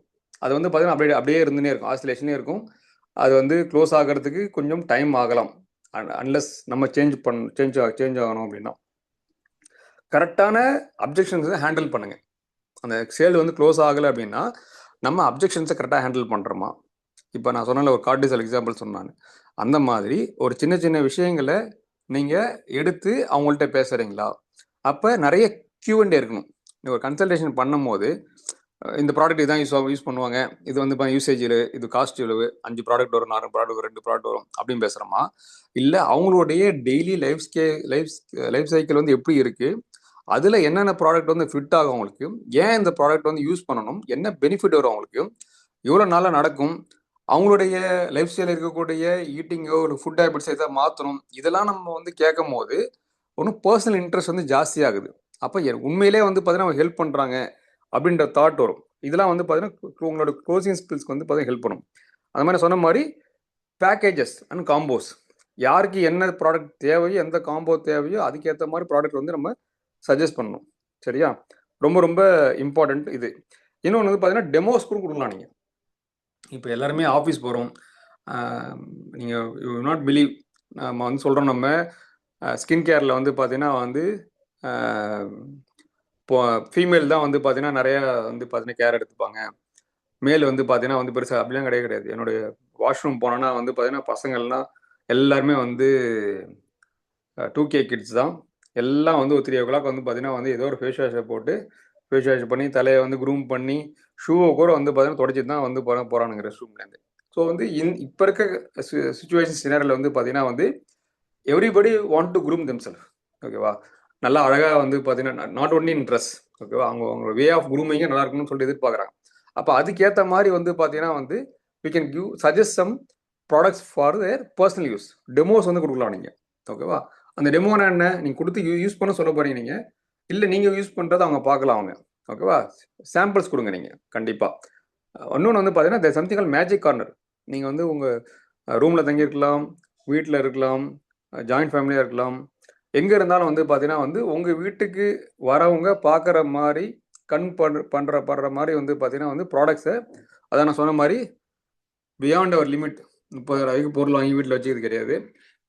அது வந்து பார்த்தீங்கன்னா அப்படியே இருந்துனே இருக்கும், ஆசிலேஷனே இருக்கும். அது வந்து க்ளோஸ் ஆகிறதுக்கு கொஞ்சம் டைம் ஆகலாம், அன்லெஸ் நம்ம சேஞ்ச் ஆகணும் அப்படின்னா. கரெக்டான அப்ஜெக்ஷன்ஸை ஹேண்டில் பண்ணுங்கள். அந்த சேல் வந்து க்ளோஸ் ஆகலை அப்படின்னா நம்ம அப்ஜெக்ஷன்ஸை கரெக்டாக ஹேண்டில் பண்ணுறோமா? இப்போ நான் சொன்ன ஒரு கார்டிசல் எக்ஸாம்பிள் சொன்னான், அந்த மாதிரி ஒரு சின்ன சின்ன விஷயங்களை நீங்கள் எடுத்து அவங்கள்ட்ட பேசுகிறீங்களா? அப்போ நிறைய Q&A இருக்கணும். ஒரு கன்சல்டேஷன் பண்ணும் போது இந்த ப்ராடக்ட் இதான் யூஸ் பண்ணுவாங்க, இது வந்து யூசேஜ், இது காஸ்ட் இவ்வளவு, 5 ப்ராடக்ட் வரும், 4 ப்ராடக்ட் வரும், 2 ப்ராடக்ட் வரும் அப்படின்னு பேசுகிறோமா? இல்லை அவங்களுடைய டெய்லி லைஃப் சைக்கிள் வந்து எப்படி இருக்குது, அதில் என்னென்ன ப்ராடக்ட் வந்து ஃபிட் ஆகும் அவங்களுக்கு, ஏன் இந்த ப்ராடக்ட் வந்து யூஸ் பண்ணணும், என்ன பெனிஃபிட் வரும் அவங்களுக்கு, எவ்வளோ நாளாக நடக்கும், அவங்களுடைய லைஃப் ஸ்டைல் இருக்கக்கூடிய ஈட்டிங்கோ இல்லை ஃபுட் ஹேபிட்ஸ் எதாவது மாற்றணும், இதெல்லாம் நம்ம வந்து கேட்கும் போது ஒன்றும் பர்சனல் இன்ட்ரெஸ்ட் வந்து ஜாஸ்தியாகுது. அப்போ உண்மையிலே வந்து பார்த்தீங்கன்னா அவங்க ஹெல்ப் பண்ணுறாங்க அப்படின்ற தாட் வரும். இதெல்லாம் வந்து பார்த்தீங்கன்னா உங்களோட க்ளோசிங் ஸ்கில்ஸ்க்கு வந்து பார்த்தீங்கன்னா ஹெல்ப் பண்ணும். அந்த மாதிரி சொன்ன மாதிரி பேக்கேஜஸ் அண்ட் காம்போஸ், யாருக்கு என்ன ப்ராடக்ட் தேவையோ, எந்த காம்போ தேவையோ அதுக்கேற்ற மாதிரி ப்ராடக்ட் வந்து நம்ம சஜஸ்ட் பண்ணணும். சரியா? ரொம்ப ரொம்ப இம்பார்ட்டண்ட் இது. இன்னொன்று வந்து பார்த்தீங்கன்னா டெமோஸ் கூட கொடுக்கலாம். நீங்கள் இப்போ எல்லாருமே ஆஃபீஸ் போகிறோம், நீங்கள் யூ நாட் பிலீவ், நம்ம வந்து சொல்கிறோம், நம்ம ஸ்கின் கேரில் வந்து பார்த்தீங்கன்னா வந்து இப்போ ஃபீமேல் தான் வந்து பார்த்தீங்கன்னா நிறையா வந்து பார்த்தீங்கன்னா கேர் எடுத்துப்பாங்க, மேல் வந்து பார்த்தீங்கன்னா வந்து பெருசாக அப்படிலாம் கிடையாது. என்னுடைய வாஷ்ரூம் போனோன்னா வந்து பார்த்தீங்கன்னா பசங்கள்லாம் எல்லாருமே வந்து 2K கிட்ஸ் தான். எல்லாம் வந்து ஒரு 3 o'clock வந்து பார்த்தீங்கன்னா வந்து ஏதோ ஒரு ஃபேஸ் வாஷை போட்டு ஃபேஸ் வாஷ் பண்ணி தலையை வந்து க்ரூம் பண்ணி ஷூவை கூட வந்து பார்த்தீங்கன்னா தொடச்சிட்டு தான் வந்து போகிறானுங்க ரெஸ்ட் ரூம்லேருந்து. ஸோ வந்து இப்போ இருக்க சுச்சுவேஷன் சினாரியில் வந்து பார்த்தீங்கன்னா வந்து everybody want to groom themself. ஓகேவா? நல்லா அழகாக வந்து பார்த்தீங்கன்னா நாட் ஒன்லி இன் ட்ரெஸ், ஓகேவா, அவங்களோட வே ஆஃப் க்ரூமிங்கே நல்லா இருக்கணும்னு சொல்லிட்டு எதிர்பார்க்குறாங்க. அப்போ அதுக்கேற்ற மாதிரி வந்து பார்த்தீங்கன்னா வந்து we can give suggest some products for their personal use. Demos வந்து கொடுக்கலாம் நீங்கள். ஓகேவா? அந்த டெமோனா என்ன, நீங்கள் கொடுத்து யூஸ் பண்ண சொல்ல போகிறீங்க நீங்கள், இல்லை நீங்கள் யூஸ் பண்ணுறதை அவங்க பார்க்கலாம் அவங்க. ஓகேவா? சாம்பிள்ஸ் கொடுங்க நீங்கள் கண்டிப்பாக. இன்னொன்று வந்து பார்த்தீங்கன்னா there something call magic corner. நீங்கள் வந்து உங்கள் ரூமில் தங்கியிருக்கலாம், வீட்டில் இருக்கலாம், ஜாயிண்ட் ஃபேமிலியாக இருக்கலாம், எங்கே இருந்தாலும் வந்து பார்த்தீங்கன்னா வந்து உங்கள் வீட்டுக்கு வரவங்க பார்க்குற மாதிரி கண் படுற மாதிரி வந்து பார்த்தீங்கன்னா வந்து ப்ராடக்ட்ஸை, அதான் நான் சொன்ன மாதிரி பியாண்ட் அவர் லிமிட் 30,000 பொருள் வாங்கி வீட்டில் வச்சுக்கிறது கிடையாது.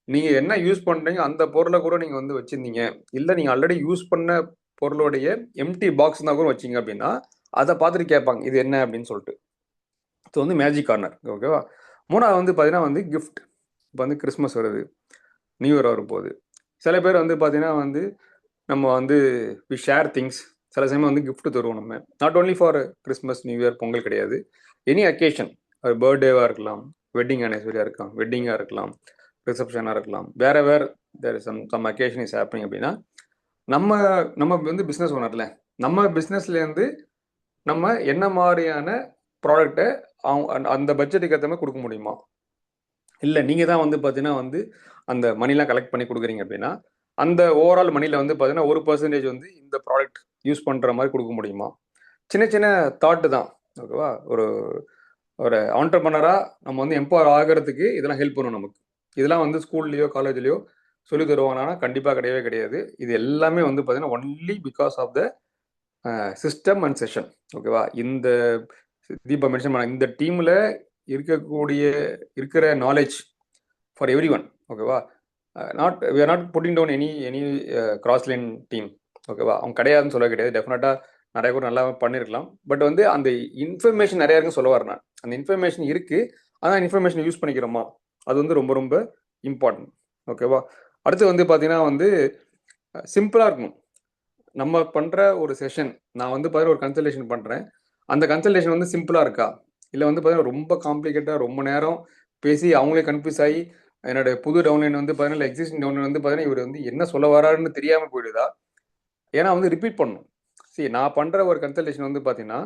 நீங்கள் என்ன யூஸ் பண்ணுறீங்க அந்த பொருளை கூட நீங்கள் வந்து வச்சுருந்தீங்க, இல்லை நீங்கள் ஆல்ரெடி யூஸ் பண்ண பொருளுடைய எம்டி பாக்ஸ் தான் கூட வச்சிங்க அப்படின்னா அதை பார்த்துட்டு கேட்பாங்க இது என்ன அப்படின்னு சொல்லிட்டு. ஸோ வந்து மேஜிக் கார்னர். ஓகேவா? மூணாவது வந்து பார்த்தீங்கன்னா வந்து கிஃப்ட். இப்போ வந்து கிறிஸ்மஸ் வருது, நியூ இயர் வரும்போது சில பேர் வந்து பார்த்தீங்கன்னா வந்து நம்ம வந்து வி ஷேர் திங்ஸ். சில சமயம் வந்து கிஃப்ட் தருவோம் நம்ம, not only for Christmas new year Pongal கிடையாது, எனி அக்கேஷன், ஒரு பர்த்டேவாக இருக்கலாம், வெட்டிங் ஆனிவர்சரியாக இருக்கலாம், வெட்டிங்காக இருக்கலாம், ரிசப்ஷனாக இருக்கலாம், வேற there is some occasion is happening அப்படின்னா நம்ம வந்து பிஸ்னஸ் ஓனர்ல நம்ம பிஸ்னஸ்லேருந்து நம்ம என்ன மாதிரியான ப்ராடக்டை அந்த பட்ஜெட்டுக்கு ஏற்ற மாதிரி கொடுக்க முடியுமா, இல்லை நீங்கள் தான் வந்து பார்த்தீங்கன்னா வந்து அந்த மணிலாம் கலெக்ட் பண்ணி கொடுக்குறீங்க அப்படின்னா அந்த ஓவரால் மணியில் வந்து பார்த்தீங்கன்னா 1% வந்து இந்த ப்ராடக்ட் யூஸ் பண்ணுற மாதிரி கொடுக்க முடியுமா. சின்ன சின்ன தாட்டு தான். ஓகேவா? ஒரு ஆண்டர்பனராக நம்ம வந்து எம்பவர் ஆகிறதுக்கு இதெல்லாம் ஹெல்ப் பண்ணும் நமக்கு. இதெல்லாம் வந்து ஸ்கூல்லையோ காலேஜ்லையோ சொல்லி தருவாங்கன்னா கண்டிப்பாக கிடையவே கிடையாது. இது எல்லாமே வந்து பார்த்தீங்கன்னா only because of the system and session. ஓகேவா? இந்த தீபா மென்ஷன் பண்ண இந்த டீமில் இருக்கிற நாலேஜ் ஃபார் எவ்ரி ஒன். ஓகேவா? we are not putting down any cross line team. ஓகேவா? அவங்க கிடையாதுன்னு சொல்ல கிடையாது, டெஃபினட்டாக நிறைய பேர் நல்லா பண்ணியிருக்கலாம். பட் வந்து அந்த இன்ஃபர்மேஷன் நிறையா இருக்குன்னு சொல்ல வரேன். அந்த இன்ஃபர்மேஷன் இருக்குது, ஆனால் இன்ஃபர்மேஷன் யூஸ் பண்ணிக்கிறோமா, அது வந்து ரொம்ப ரொம்ப இம்பார்ட்டன்ட். ஓகேவா? அடுத்து வந்து பார்த்தீங்கன்னா வந்து சிம்பிளாக இருக்கணும். நம்ம பண்ணுற ஒரு செஷன், நான் வந்து பார்த்தீங்கன்னா ஒரு கன்சல்டேஷன் பண்ணுறேன், அந்த கன்சல்டேஷன் வந்து சிம்பிளாக இருக்கா, இல்லை வந்து பார்த்தீங்கன்னா ரொம்ப காம்ப்ளிகேட்டாக ரொம்ப நேரம் பேசி அவங்களே கன்ஃபியூஸ் ஆகி என்னோட புது டவுன்லைன் வந்து பார்த்தீங்கன்னா எக்ஸிஸ்டிங் டவுன்லைன் வந்து பார்த்தீங்கன்னா இவர் வந்து என்ன சொல்ல வராருன்னு தெரியாமல் போயிடுதா. ஏன்னா வந்து ரிப்பீட் பண்ணணும். சரி, நான் பண்ணுற ஒரு கன்சல்டேஷன் வந்து பார்த்தீங்கன்னா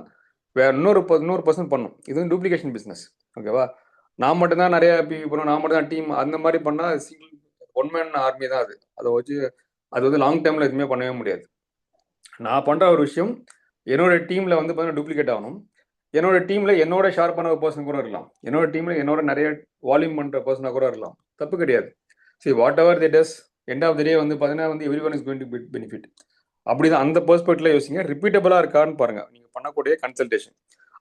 வேற இன்னொரு பர்சன் பண்ணும். இது வந்து டூப்ளிகேஷன் பிஸ்னஸ். ஓகேவா? நான் மட்டும்தான் நிறைய பண்ணுவோம், நான் மட்டும் தான் டீம், அந்த மாதிரி பண்ணால் சிங்கிள் ஒன் மேன் ஆர்மி தான் அது. அதை வச்சு அது வந்து லாங் டேர்மில் எதுவுமே பண்ணவே முடியாது. நான் பண்ணுற ஒரு விஷயம் என்னோட டீமில் வந்து பார்த்தீங்கன்னா டூப்ளிகேட் ஆகணும். என்னோட டீமில் என்னோட ஷேர் பண்ண ஒரு பர்சன் கூட இருக்கலாம், என்னோட டீமில் என்னோட நிறைய வால்யூம் பண்ணுற பர்சனாக கூட இருக்கலாம், தப்பு கிடையாது. சரி, whatever the does, end of the day வந்து பார்த்தீங்கன்னா வந்து everyone is going to benefit. அப்படிதான் அந்த பெர்ஸ்பெக்டிவ்ல யோசிங்க. ரிப்பீட்டபிளாக இருக்கான்னு பாருங்க நீங்கள் பண்ணக்கூடிய கன்சல்டேஷன்.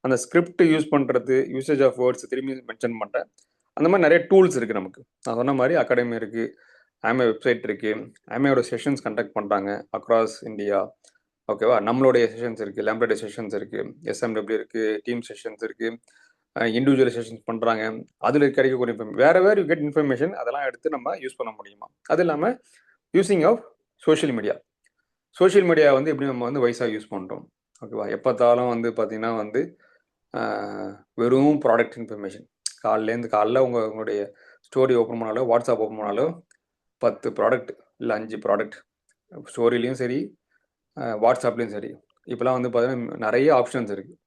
அந்த ஸ்கிரிப்ட் யூஸ் பண்ணுறது, யூசேஜ் ஆஃப் வேர்ட்ஸ் திரும்பி மென்ஷன் பண்ணுறேன். அந்த மாதிரி நிறைய டூல்ஸ் இருக்குது நமக்கு. நான் சொன்ன மாதிரி அகாடமி இருக்குது, ஆமே வெப்சைட் இருக்குது, ஆமையோட செஷன்ஸ் கண்டக்ட் பண்ணுறாங்க அக்ராஸ் இந்தியா. ஓகேவா? நம்மளுடைய செஷன்ஸ் இருக்குது, லேம்ப்ளேட் செஷன்ஸ் இருக்குது, SMW இருக்குது, டீம் செஷன்ஸ் இருக்குது, இண்டிவிஜுவல் செஷன்ஸ் பண்ணுறாங்க. அதில் கிடைக்கக்கூடிய வேறு யூ கெட் இன்ஃபர்மேஷன், அதெல்லாம் எடுத்து நம்ம யூஸ் பண்ண முடியுமா. அது இல்லாமல் யூஸிங் ஆஃப் சோஷியல் மீடியா வந்து எப்படி நம்ம வந்து வைஸாக யூஸ் பண்ணுறோம். ஓகேவா? எப்போத்தாலும் வந்து பார்த்தீங்கன்னா வந்து வெறும் ப்ராடக்ட் இன்ஃபர்மேஷன், காலைல உங்களுடைய ஸ்டோரி ஓப்பன் பண்ணாலோ வாட்ஸ்அப் ஓப்பன் பண்ணாலோ 10 ப்ராடக்ட் இல்லை 5 ப்ராடக்ட், ஸ்டோரிலையும் சரி வாட்ஸ்அப்லேயும் சரி. இப்போலாம் வந்து பார்த்தீங்கன்னா நிறைய ஆப்ஷன்ஸ் இருக்குது.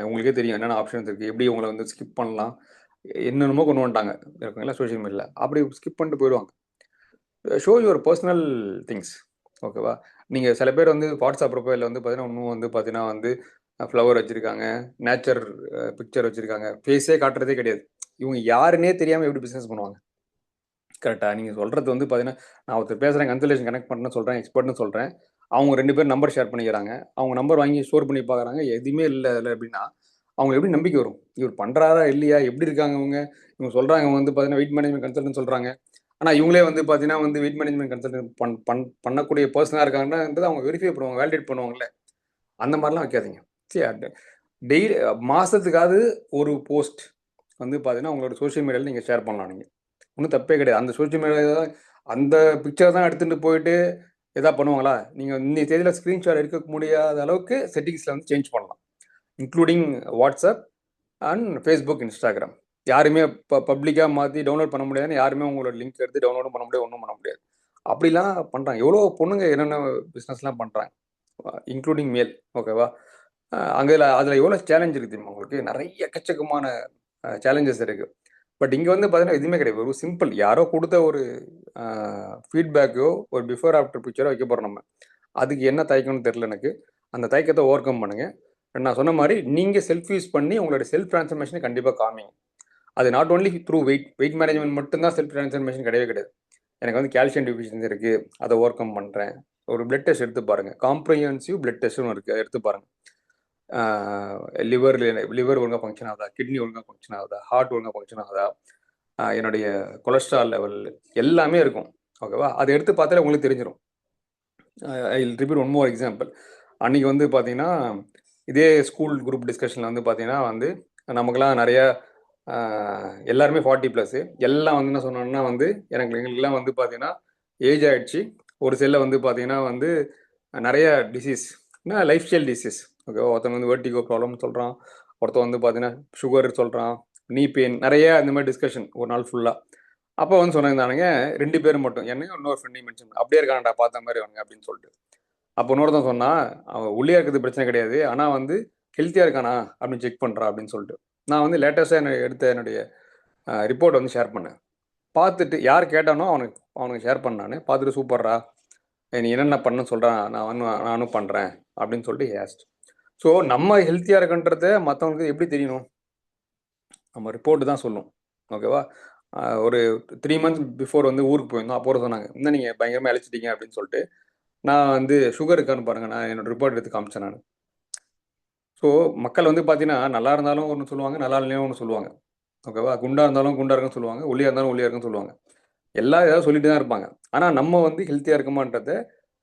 உங்களுக்கே தெரியும் என்னென்ன ஆப்ஷன்ஸ் இருக்குது, எப்படி உங்களை வந்து ஸ்கிப் பண்ணலாம், என்னென்னமோ கொண்டு வந்துட்டாங்க இருக்குங்களா சோஷியல் மீடியாவில். அப்படி ஸ்கிப் பண்ணிட்டு போயிடுவாங்க. Show your personal things. ஓகேவா? நீங்கள் சில பேர் வந்து வாட்ஸ்அப் ப்ரொஃபைலில் வந்து பார்த்தீங்கன்னா இன்னும் வந்து பார்த்தீங்கன்னா வந்து ஃப்ளவர் வச்சுருக்காங்க, நேச்சர் பிக்சர் வச்சுருக்காங்க, ஃபேஸே காட்டுறதே கிடையாது. இவங்க யாருன்னே தெரியாமல் எப்படி பிஸ்னஸ் பண்ணுவாங்க? கரெக்டாக நீங்கள் சொல்கிறது வந்து பார்த்தீங்கன்னா, நான் ஒருத்தர் பேசுகிறேன், கன்சல்டேஷன் கனெக்ட் பண்ணணும்னு சொல்கிறேன், எக்ஸ்பர்ட்னு சொல்கிறேன். அவங்க 2 பேர் நம்பர் ஷேர் பண்ணிக்கிறாங்க. அவங்க நம்பர் வாங்கி ஸ்டோர் பண்ணி பார்க்குறாங்க, எதுவுமே இல்லை அதில் அப்படின்னா அவங்களுக்கு எப்படி நம்பிக்கை வரும்? இவர் பண்ணுறாரா இல்லையா, எப்படி இருக்காங்க இவங்க சொல்கிறாங்க வந்து பார்த்தீங்கன்னா வெயிட் மேனேஜ்மெண்ட் கன்சல்டன்ட் சொல்கிறாங்க. ஆனால் இவங்களே வந்து பார்த்தீங்கன்னா வந்து வெயிட் மேனேஜ்மெண்ட் கன்சல்டன்ட் பண்ணக்கூடிய பர்சனாக இருக்காங்கன்றது அவங்க வெரிஃபை பண்ணுவாங்க, வேலிடேட் பண்ணுவாங்கல்ல. அந்த மாதிரிலாம் வைக்காதீங்க. சரி, டெய்லி மாதத்துக்காவது ஒரு போஸ்ட் வந்து பார்த்தீங்கன்னா உங்களோட சோஷியல் மீடியாவில் நீங்கள் ஷேர் பண்ணலாம். நீங்கள் ஒன்றும் தப்பே கிடையாது. அந்த சோஷியல் மீடியாவில் அந்த பிக்சர் தான் எடுத்துகிட்டு போயிட்டு எதா பண்ணுவாங்களா? நீங்கள் இன்னைய தேதியில் ஸ்க்ரீன்ஷாட் எடுக்க முடியாத அளவுக்கு செட்டிங்ஸில் வந்து சேஞ்ச் பண்ணலாம், including WhatsApp and Facebook, Instagram. யாருமே இப்போ பப்ளிக்காக மாற்றி டவுன்லோட் பண்ண முடியாதுன்னு யாருமே உங்களோட லிங்க் எடுத்து டவுன்லோடும் பண்ண முடியாது, ஒன்றும் பண்ண முடியாது. அப்படிலாம் பண்ணுறாங்க. எவ்வளோ பொண்ணுங்க என்னென்ன பிஸ்னஸ்லாம் பண்ணுறாங்க, இன்க்ளூடிங் மேல். ஓகேவா? அங்கே அதில் எவ்வளோ சேலஞ்ச் இருக்குது தெரியுமா உங்களுக்கு? நிறைய எக்கச்சக்கமான சேலஞ்சஸ் இருக்குது. பட் இங்கே வந்து பார்த்தீங்கன்னா எதுவுமே கிடையாது. ஒரு சிம்பிள் யாரோ கொடுத்த ஒரு ஃபீட்பேக்கோ ஒரு பிஃபோர் ஆஃப்டர் பிக்சரோ வைக்க போகிறோம் நம்ம. அதுக்கு என்ன தயக்கம்னு தெரில எனக்கு. அந்த தயக்கத்தை ஓவர் கம் பண்ணுங்கள். நான் சொன்ன மாதிரி நீங்கள் செல்ஃப் யூஸ் பண்ணி உங்களோட செல்ஃப் ட்ரான்ஸ்ஃபர்மேஷனை கண்டிப்பாக காமிங்க. அது not only through wait management மட்டும்தான் செல்ஃப் ட்ரான்ஸ்ஃபர்மேஷன் கிடையவே கிடையாது. எனக்கு வந்து கால்சியம் டெஃபிஷியன்சி இருக்குது, அதை ஓவர் கம் பண்ணுறேன். ஒரு பிளட் டெஸ்ட் எடுத்து பாருங்கள், காம்ப்ரிஹென்சிவ் பிளட் டெஸ்ட்னு இருக்குது, அதை எடுத்து பாருங்கள். லிவர் ஒழுங்காக ஃபங்க்ஷன் ஆகுதா, கிட்னி ஒழுங்காக ஃபங்க்ஷன் ஆகுதா, ஹார்ட் ஒழுங்காக ஃபங்க்ஷன் ஆகுதா, என்னுடைய கொலஸ்ட்ரால் லெவல் எல்லாமே இருக்கும். ஓகேவா? அதை எடுத்து பார்த்தாலே உங்களுக்கு தெரிஞ்சிடும். I will repeat one more example. அன்றைக்கி வந்து பார்த்தீங்கன்னா இதே ஸ்கூல் குரூப் டிஸ்கஷனில் வந்து பார்த்தீங்கன்னா வந்து நமக்குலாம் நிறையா எல்லாருமே 40+ எல்லாம் வந்து என்ன சொன்னோன்னா வந்து எங்களுக்கெல்லாம் வந்து பார்த்தீங்கன்னா ஏஜ் ஆகிடுச்சு. ஒரு செல்லில் வந்து பார்த்தீங்கன்னா வந்து நிறைய disease, life style disease. Okay, ஒருத்தவங்க வந்து வெர்டிகோ ப்ராப்ளம்னு சொல்கிறான், ஒருத்தன் வந்து பார்த்தீங்கன்னா சுகர் சொல்கிறான், நீ பெயின், நிறைய இந்த மாதிரி டிஸ்கஷன் ஒரு நாள் ஃபுல்லாக. அப்போ வந்து சொன்னாங்க 2 பேர் மட்டும், என்னையும் இன்னொரு ஃப்ரெண்டையும் மென்ஷன் அப்படியே இருக்கான்டா பார்த்த மாதிரி அவனுங்க அப்படின்னு சொல்லிட்டு. அப்போ இன்னொருத்தன் சொன்னால் அவன் உள்ளே இருக்கிறது பிரச்சனை கிடையாது, ஆனால் வந்து ஹெல்த்தியாக இருக்கானா அப்படின்னு செக் பண்ணுறான் அப்படின்னு சொல்லிட்டு. நான் வந்து லேட்டஸ்ட்டாக எடுத்த என்னுடைய ரிப்போர்ட் வந்து ஷேர் பண்ணேன். பார்த்துட்டு யார் கேட்டானோ அவனுக்கு ஷேர் பண்ணானே, பார்த்துட்டு சூப்பர்ரா, நீ என்னென்ன பண்ணு சொல்கிறான், நானும் பண்ணுறேன் அப்படின்னு சொல்லிட்டு ஹேஸ்ட். ஸோ நம்ம ஹெல்த்தியாக இருக்குன்றத மற்றவங்களுக்கு எப்படி தெரியணும்? நம்ம ரிப்போர்ட்டு தான் சொல்லும். ஓகேவா? ஒரு 3 months பிஃபோர் வந்து ஊருக்கு போயிருந்தோம். அப்போ சொன்னாங்க, இன்னும் நீங்கள் பயங்கரமாக அழைச்சிட்டீங்க அப்படின்னு சொல்லிட்டு. நான் வந்து சுகர் இருக்கான்னு பாருங்கள், நான் என்னோட ரிப்போர்ட் எடுத்து காமிச்சேன் நான். ஸோ மக்கள் வந்து பார்த்தீங்கன்னா நல்லா இருந்தாலும் ஒன்று சொல்லுவாங்க, நல்லா இல்லையும் ஒன்று சொல்லுவாங்க. ஓகேவா? குண்டாக இருந்தாலும் குண்டாக இருக்குன்னு சொல்லுவாங்க, ஒல்லியாக இருந்தாலும் ஒல்லியாக இருக்குன்னு சொல்லுவாங்க. எல்லாம் ஏதாவது சொல்லிட்டு தான் இருப்பாங்க. ஆனால் நம்ம வந்து ஹெல்த்தியாக இருக்குமான்றத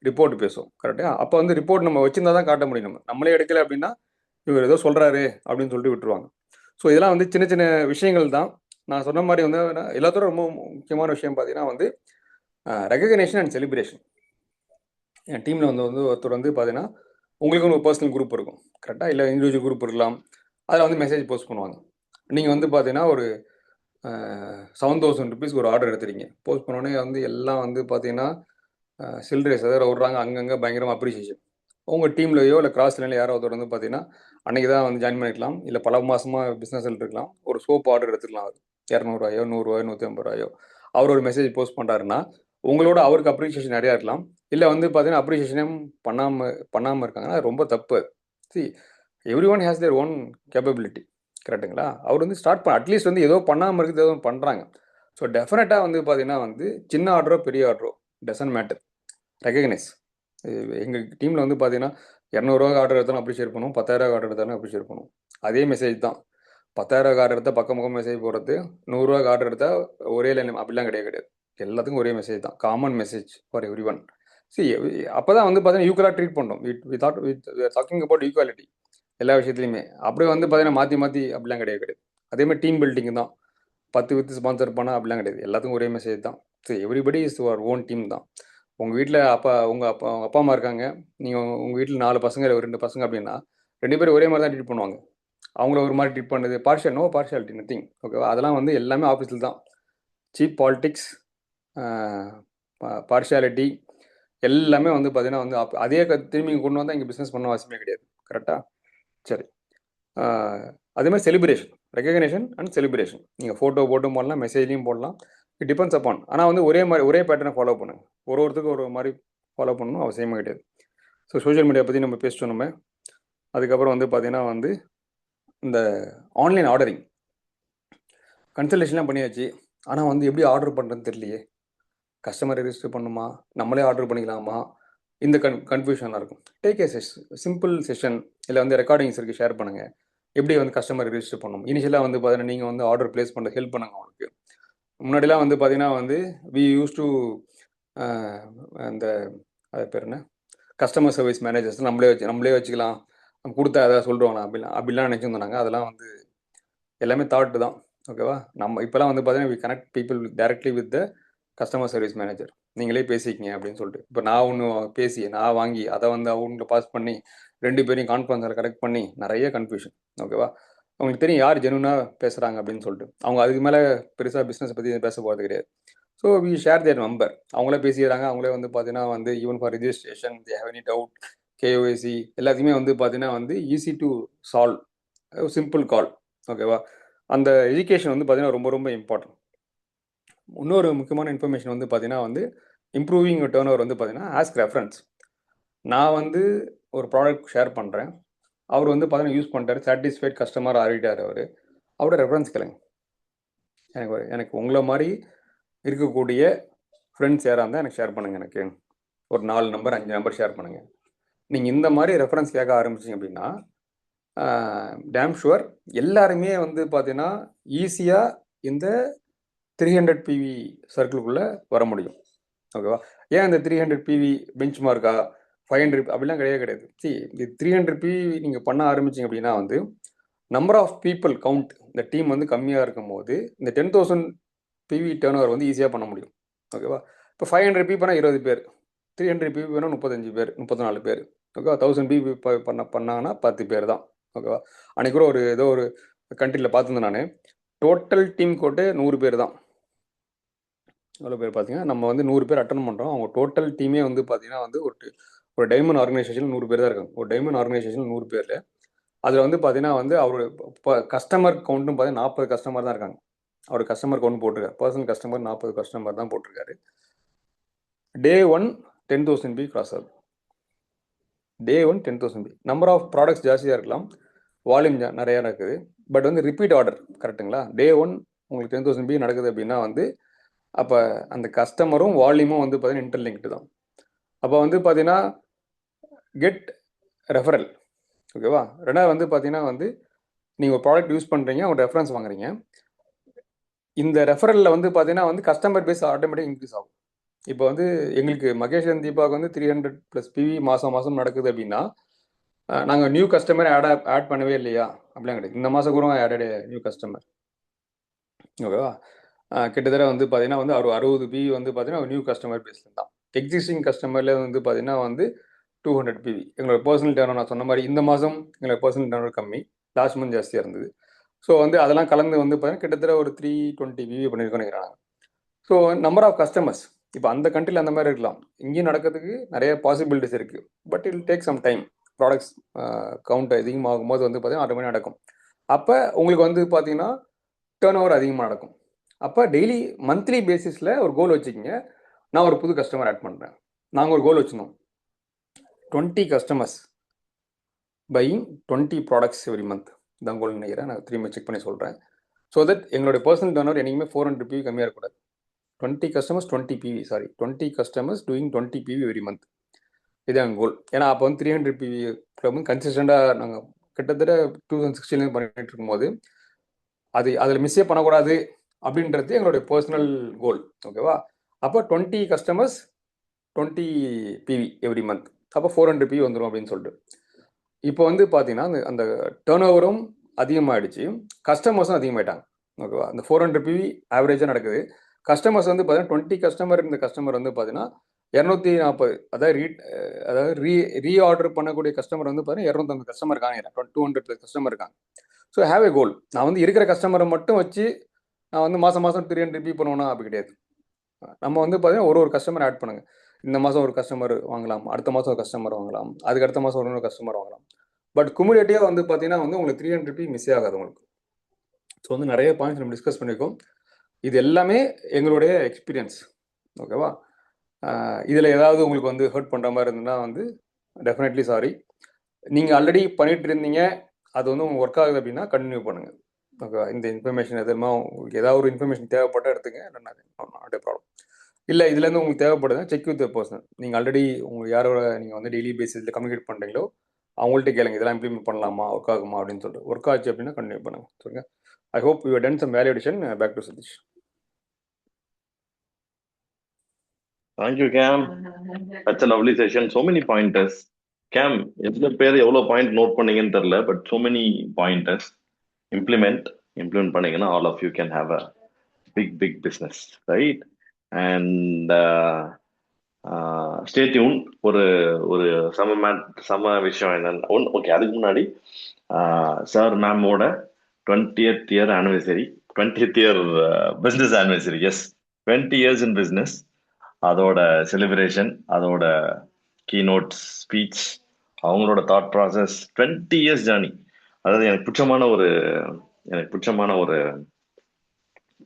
ரிப்போர்ட் பேசும். கரெக்டாக? அப்போ வந்து ரிப்போர்ட் நம்ம வச்சுருந்தா தான் காட்ட முடியும். நம்மளே எடுக்கலை அப்படின்னா இவர் ஏதோ சொல்கிறாரு அப்படின்னு சொல்லிட்டு விட்டுருவாங்க. ஸோ இதெல்லாம் வந்து சின்ன சின்ன விஷயங்கள் தான். நான் சொன்ன மாதிரி வந்து எல்லாத்தோட ரொம்ப முக்கியமான விஷயம் பார்த்தீங்கன்னா வந்து ரெகக்னேஷன் அண்ட் செலிப்ரேஷன். என் டீமில் வந்து ஒருத்தர் வந்து பார்த்தீங்கன்னா உங்களுக்கு ஒரு பர்சனல் குரூப் இருக்கும், கரெக்டாக? இல்லை இண்டிவிஜுவல் குரூப் இருக்கலாம். அதில் வந்து மெசேஜ் போஸ்ட் பண்ணுவாங்க. நீங்கள் வந்து பார்த்தீங்கன்னா ஒரு 7,000 rupees ஒரு ஆர்டர் எடுத்துறீங்க. போஸ்ட் பண்ணோடனே வந்து எல்லாம் வந்து பார்த்தீங்கன்னா சில்ட்ரேஸ் அதாவது விட்றாங்க, அங்கங்கே பயங்கரமாக அப்ரிசியேஷன். உங்கள் டீம்லையோ இல்லை கிராஸ் லைனில் யாரோ ஒருத்தர் வந்து பார்த்தீங்கன்னா அன்றைக்கி தான் வந்து ஜாயின் பண்ணிக்கலாம், இல்லை பல மாதமாக பிஸ்னஸில் இருக்கலாம். ஒரு சோப் ஆர்டர் எடுத்துக்கலாம், அவர் 200 100 150 அவர் ஒரு மெசேஜ் போஸ்ட் பண்ணுறாருன்னா உங்களோட அவருக்கு அப்ரிசியேஷன் நிறையா இருக்கலாம். இல்லை வந்து பார்த்தீங்கன்னா அப்ரிசியேஷனும் பண்ணாமல் இருக்காங்கன்னா ரொம்ப தப்பு. Every one has their own capability, கரெக்டுங்களா? அவர் வந்து அட்லீஸ்ட் வந்து ஏதோ பண்ணாமல் இருக்குது, ஏதோ பண்ணுறாங்க. ஸோ டெஃபினட்டாக வந்து பார்த்தீங்கன்னா வந்து சின்ன ஆர்டரோ பெரிய ஆர்டரோ டசன்ட் மேட்டர், ரெகக்னைஸ். எங்கள் டீமில் வந்து பார்த்தீங்கன்னா 200 ஆர்டர் எடுத்தாலும் அப்ரிஷியேட் பண்ணுவோம், 10,000 ஆர்டர் எடுத்தாலும் அப்ரிஷியேட் பண்ணுவோம். அதே மெசேஜ் தான். 10,000 ஆர்டர் எடுத்தால் பக்கம் மெசேஜ் போடுறது, 100 ஆர்டர் எடுத்தால் ஒரே லைன் அப்படிலாம் கிடையாது. எல்லாத்துக்கும் ஒரே மெசேஜ் தான், common message for every one. அப்போ தான் வந்து பார்த்தீங்கன்னா ஈக்குவலாக ட்ரீட் பண்ணோம். டாக்கிங் அபவுட் ஈக்குவாலிட்டி எல்லா விஷயத்துலையுமே. அப்படியே வந்து பார்த்தீங்கன்னா மாற்றி அப்படிலாம் கிடையாது. அதேமாதிரி டீம் பில்டிங் தான். 10 வித்து ஸ்பான்சர் பண்ணால் அப்படிலாம் கிடையாது. எல்லாத்துக்கும் ஒரே மெசேஜ் தான். Everybody is your own team தான். உங்கள் வீட்டில் உங்கள் அப்பா அம்மா இருக்காங்க, நீங்கள் உங்கள் வீட்டில் 4 பசங்க இல்லை 2 பசங்க அப்படின்னா 2 பேரும் ஒரே மாதிரி தான் ட்ரீட் பண்ணுவாங்க. அவங்கள ஒரு மாதிரி ட்ரீட் பண்ணுறது நோ பார்ஷியாலிட்டி, நத்திங். ஓகேவா? அதெல்லாம் வந்து எல்லாமே ஆஃபீஸில் தான். சீப் பாலிட்டிக்ஸ், பார்ஷியாலிட்டி எல்லாமே வந்து பார்த்தீங்கன்னா வந்து அதே திரும்பி கொண்டு வந்தால் இங்கே பிஸ்னஸ் பண்ண அவசியமே கிடையாது. கரெக்டாக? சரி. அதே மாதிரி செலிப்ரேஷன், ரெகக்னேஷன் அண்ட் செலிப்ரேஷன். நீங்கள் ஃபோட்டோ போட்டும் போடலாம், மெசேஜ்லையும் போடலாம். It depends upon. ஆனால் வந்து ஒரே பேட்டர்னை ஃபாலோ பண்ணுங்க. ஒருத்தருக்கு ஒரு மாதிரி ஃபாலோ பண்ணணும் அவசியமே கிடையாது. ஸோ சோஷியல் மீடியா பற்றி நம்ம பேசிட்டோம். நம்ம அதுக்கப்புறம் வந்து பார்த்தீங்கன்னா வந்து இந்த ஆன்லைன் ஆர்டரிங் கன்சல்டேஷன்லாம் பண்ணியாச்சு. ஆனால் வந்து எப்படி ஆர்டர் பண்ணுறதுன்னு தெரியலையே. கஸ்டமர் ரெஜிஸ்டர் பண்ணுமா, நம்மளே ஆர்டர் பண்ணிக்கலாமா, இந்த கன்ஃபியூஷனாக இருக்கும். டேக் ஏ சிம்பிள் செஷன், இல்லை வந்து ரெக்கார்டிங்ஸ் இருக்குது, ஷேர் பண்ணுங்கள். எப்படி வந்து கஸ்டமர் ரெஜிஸ்டர் பண்ணணும். இனிஷியலாக வந்து பார்த்தீங்கன்னா நீங்கள் வந்து ஆர்டர் ப்ளேஸ் பண்ண ஹெல்ப் பண்ணுங்க அவங்களுக்கு. முன்னாடிலாம் வந்து பார்த்தீங்கன்னா வந்து வி யூஸ் டு அந்த அது பேர் என்ன, கஸ்டமர் சர்வீஸ் மேனேஜர்ஸ் நம்மளே வச்சுக்கலாம், நம்ம கொடுத்தா ஏதாவது சொல்கிறோங்களா அப்படிலாம் நினச்சிருந்தோம். அதெல்லாம் வந்து எல்லாமே தாட்டு தான். ஓகேவா? நம்ம இப்போலாம் வந்து பார்த்தீங்கன்னா we connect people directly with the customer service manager. நீங்களே பேசிக்கிங்க அப்படின்னு சொல்லிட்டு. இப்போ நான் ஒன்று பேசி நான் வாங்கி அதை வந்து அவங்களை பாஸ் பண்ணி 2 பேரையும் கான்ஃபரன்ஸில் கரெக்ட் பண்ணி நிறைய கன்ஃபியூஷன். ஓகேவா? அவங்களுக்கு தெரியும் யார் ஜெனுவனாக பேசுகிறாங்க அப்படின்னு சொல்லிட்டு. அவங்க அதுக்கு மேலே பெருசாக பிஸ்னஸ் பற்றி பேச போகிறது கிடையாது. So we share their number. அவங்களே பேசிடுறாங்க. அவங்களே வந்து பார்த்தீங்கன்னா வந்து even for registration, they have any doubt, KYC எல்லாத்தையுமே வந்து பார்த்தீங்கன்னா வந்து easy to solve, simple call. ஓகேவா? அந்த எஜுகேஷன் வந்து பார்த்தீங்கன்னா ரொம்ப ரொம்ப இம்பார்ட்டன்ட். இன்னொரு முக்கியமான இன்ஃபர்மேஷன் வந்து பார்த்தீங்கன்னா வந்து இம்ப்ரூவிங் டேர்ன் ஓவர் வந்து பார்த்தீங்கன்னா ஆஸ்க் ரெஃபரன்ஸ். நான் வந்து ஒரு ப்ராடக்ட் ஷேர் பண்ணுறேன், அவர் வந்து பார்த்தீங்கன்னா யூஸ் பண்ணிட்டாரு, சாட்டிஸ்ஃபைட் கஸ்டமர் ஆகிட்டார். அவரோட ரெஃபரன்ஸ் கேளுங்க. எனக்கு உங்களை மாதிரி இருக்கக்கூடிய ஃப்ரெண்ட்ஸ் யாராக இருந்தால் எனக்கு ஷேர் பண்ணுங்கள். எனக்கு ஒரு 4 நம்பர் 5 நம்பர் ஷேர் பண்ணுங்கள். நீங்கள் இந்த மாதிரி ரெஃபரன்ஸ் கேட்க ஆரம்பிச்சிங்க அப்படின்னா டேம் ஷுவர் எல்லாருமே வந்து பார்த்தீங்கன்னா ஈஸியாக இந்த 300 PV சர்க்கிளுக்குள்ளே வர முடியும். ஓகேவா? ஏன் இந்த 300 PV பெஞ்ச் மார்க்கா 500 அப்படிலாம் கிடையாது. இந்த 300 PV நீங்கள் பண்ண ஆரம்பிச்சிங்க அப்படின்னா வந்து நம்பர் ஆஃப் பீப்புள் கவுண்ட், இந்த டீம் வந்து கம்மியாக இருக்கும் போது இந்த 10,000 PV டேர்ன் ஓவர் வந்து ஈஸியாக பண்ண முடியும். ஓகேவா? இப்போ 500 PVனா 20 பேர், 300 PV வேணா 35 பேர், 34 பேர். ஓகேவா? 1000 PV பண்ணாங்கன்னா 10 பேர் தான். ஓகேவா? அன்றைக்கி கூட ஏதோ ஒரு கண்ட்ரியில் பார்த்துருந்தேன் நான். டோட்டல் டீம் கோட்டே 100 பேர் தான். எவ்வளோ பேர் பார்த்தீங்கன்னா நம்ம வந்து 100 பேர் அட்டன் பண்ணுறோம். அவங்க டோட்டல் டீமே வந்து பார்த்தீங்கன்னா வந்து ஒரு டைமண்ட் ஆர்கனைசேஷன் 100 பேர் தான் இருக்காங்க. ஒரு டைமண்ட் ஆர்கனைசேஷன் 100 பேரில் அதில் வந்து பார்த்தீங்கன்னா வந்து அவர் இப்போ கஸ்டமர் கவுண்ட்னு பார்த்தீங்கன்னா 40 கஸ்டமர் தான் இருக்காங்க. அவர் கஸ்டமர் கவுண்ட் போட்டிருக்காரு. பர்சனல் கஸ்டமர் 40 கஸ்டமர் தான் போட்டிருக்காரு. Day 1 10,000 பி கிராஸ் ஆகுது. Day 1 10,000 P. Number of products ஜாஸ்தியாக இருக்கலாம், வால்யூம் நிறையா இருக்குது. பட் வந்து ரிப்பீட் ஆர்டர். கரெக்டுங்களா? Day 1 உங்களுக்கு 10,000 பி நடக்குது அப்படின்னா வந்து அப்போ அந்த கஸ்டமரும் வால்யூமும் வந்து பார்த்தீங்கன்னா இன்டர்லிங்க்டு தான். அப்போ வந்து பார்த்தீங்கன்னா கெட் ரெஃபரல். ஓகேவா? ரெண்டாவது வந்து பார்த்தீங்கன்னா வந்து நீங்கள் ஒரு ப்ராடக்ட் யூஸ் பண்ணுறீங்க, ஒரு ரெஃபரன்ஸ் வாங்குறீங்க. இந்த ரெஃபரலில் வந்து பார்த்தீங்கன்னா வந்து கஸ்டமர் பேஸ் ஆட்டோமேட்டிக் இன்க்ரீஸ் ஆகும். இப்போ வந்து எங்களுக்கு மகேஷ் அண்ட் தீபாவுக்கு வந்து 300+ PV மாதம் நடக்குது அப்படின்னா நாங்கள் நியூ கஸ்டமர் ஆட் பண்ணவே இல்லையா அப்படிலாம் கிடையாது. இந்த மாதம் கூட ஆடட் நியூ கஸ்டமர். ஓகேவா? கிட்டத்தட்ட வந்து பார்த்தீங்கன்னா வந்து 60 PV வந்து பார்த்தீங்கன்னா நியூ கஸ்டமர் பேஸில் தான். எக்ஸிஸ்டிங் கஸ்டமர்லேயே வந்து பார்த்தீங்கன்னா வந்து 200 PV. எங்களோட பர்சனல் டேர்ன் நான் சொன்ன மாதிரி இந்த மாதம் எங்களோட பர்சனல் டேர்ன் கம்மி, லாஸ்ட் மந்த் ஜாஸ்தியாக இருந்தது. ஸோ வந்து அதெல்லாம் கலந்து வந்து பார்த்தீங்கன்னா கிட்டத்தட்ட ஒரு 320 PV பண்ணியிருக்கோன்னு நினைக்கிறாங்க. ஸோ நம்பர் ஆஃப் கஸ்டமர்ஸ் இப்போ அந்த கண்ட்ரியில் அந்த மாதிரி இருக்கலாம். இங்கேயும் நடக்கிறதுக்கு நிறைய பாசிபிலிட்டிஸ் இருக்குது. But it take some time. Products count அதிகமாகும் போது வந்து பார்த்தீங்கன்னா ஆட்டோமேட்டிக் நடக்கும். அப்போ உங்களுக்கு வந்து பார்த்தீங்கன்னா டேர்ன் ஓவர் அதிகமாக நடக்கும். அப்போ டெய்லி மந்த்லி பேசிஸில் ஒரு கோல் வச்சுக்கிங்க. நான் ஒரு புது கஸ்டமர் ஆட் பண்ணுறேன். நாங்கள் ஒரு கோல் வச்சுருந்தோம், 20 customers buying 20 products every month தான் கோல் நினைக்கிறேன். நான் திரும்பி செக் பண்ணி சொல்கிறேன். ஸோ தட் எங்களுடைய பர்சனல் டேர்ன் ஓவர் என்றைக்குமே 400 PV கம்மியாக இருக்கக்கூடாது. 20 customers 20 PV 20 customers doing 20 PV every month. இதுதான் எங்கள் கோல். ஏன்னா அப்போ வந்து 300 PV வந்து கன்சிஸ்டண்டாக நாங்கள் கிட்டத்தட்ட 2016 பண்ணிட்டு இருக்கும்போது அதில் மிஸ்ஸே பண்ணக்கூடாது அப்படின்றது எங்களுடைய பர்சனல் கோல். ஓகேவா? அப்போ 20 கஸ்டமர்ஸ் 20 PV எவ்ரி மந்த். அப்போ 400 PV வந்துடும் அப்படின்னு சொல்லிட்டு. இப்போ வந்து பார்த்தீங்கன்னா அந்த டேர்ன் ஓவரும் அதிகமாகிடுச்சு, கஸ்டமர்ஸும் அதிகமாகிட்டாங்க. ஓகேவா? அந்த 400 PV ஆவரேஜாக நடக்குது. கஸ்டமர்ஸ் வந்து பார்த்தீங்கன்னா 20 கஸ்டமர் இந்த கஸ்டமர் வந்து பார்த்தீங்கன்னா 240, அதாவது ரீஆர்டர் பண்ணக்கூடிய கஸ்டமர் வந்து பார்த்தீங்கன்னா 250 கஸ்டமர் இருக்காங்க, 200+ கஸ்டமர் இருக்காங்க. ஸோ ஹேவ் ஏ கோல். நான் வந்து இருக்கிற கஸ்டமரை மட்டும் வச்சு நான் வந்து மாதம் 300 PV பண்ணுவேன்னா அப்படி கிடையாது. நம்ம வந்து பார்த்தீங்கன்னா ஒரு கஸ்டமர் ஆட் பண்ணுங்க. இந்த மாதம் ஒரு கஸ்டமர் வாங்கலாம், அடுத்த மாதம் ஒரு கஸ்டமர் வாங்கலாம், அதுக்கு அடுத்த மாதம் ஒரு கஸ்டமர் வாங்கலாம். பட் குமுலேட்டிவாக வந்து பார்த்தீங்கன்னா வந்து உங்களுக்கு 300 ரூபீ மிஸ் ஆகாது உங்களுக்கு. ஸோ வந்து நிறைய பாயிண்ட்ஸ் நம்ம டிஸ்கஸ் பண்ணியிருக்கோம். இது எல்லாமே எங்களுடைய எக்ஸ்பீரியன்ஸ். ஓகேவா? இதில் ஏதாவது உங்களுக்கு வந்து ஹர்ட் பண்ணுற மாதிரி இருந்ததுன்னா வந்து டெஃபினெட்லி சாரி. நீங்கள் ஆல்ரெடி பண்ணிட்டு இருந்தீங்க, அது வந்து உங்களுக்கு ஒர்க் ஆகுது அப்படின்னா கண்டினியூ பண்ணுங்கள். ஓகேவா? இந்த இன்ஃபர்மேஷன் எதுவுமே உங்களுக்கு ஏதாவது ஒரு இன்ஃபர்மேஷன் தேவைப்பட்டால் எடுத்துங்க, நாட் ப்ராப்ளம். இல்லை இதுலேருந்து உங்களுக்கு தேவைப்படுதுன்னா செக் வித் பர்சன். நீங்கள் ஆல்ரெடி உங்களுக்கு யாரோட நீங்கள் வந்து டெய்லி பேசிஸில் கம்யூனிகேட் பண்ணுறீங்களோ அவங்கள்ட்ட கேளுங்க, இதெல்லாம் இம்ப்ளிமெண்ட் பண்ணலாமா, ஒர்க் ஆகுமா அப்படின்னு சொல்லிட்டு. ஒர்க் ஆச்சு அப்படின்னா கண்டினியூ பண்ணுங்க. சொல்லுங்க. I hope you done some value addition. Back to Satish. Thank you கேம். Such a lovely session. So many pointers. கேம் எத்தனை பேர் எவ்வளோ பாயிண்ட் நோட் பண்ணீங்கன்னு தெரியல, but so many pointers. Implement பண்ணீங்கன்னா all of you can have a big business, right? And stay tuned. ஒரு ஒரு சம விஷயம் என்னன்னு ஓகே, அதுக்கு முன்னாடி சார் மேமோட 20th year anniversary, 20th year business anniversary. Yes, 20 years in business. அதோட செலிப்ரேஷன், அதோட கீநோட் ஸ்பீச், அவங்களோட தாட் ப்ராசஸ், 20 years ஜேர்னி. அதாவது எனக்கு பிடிச்சமான ஒரு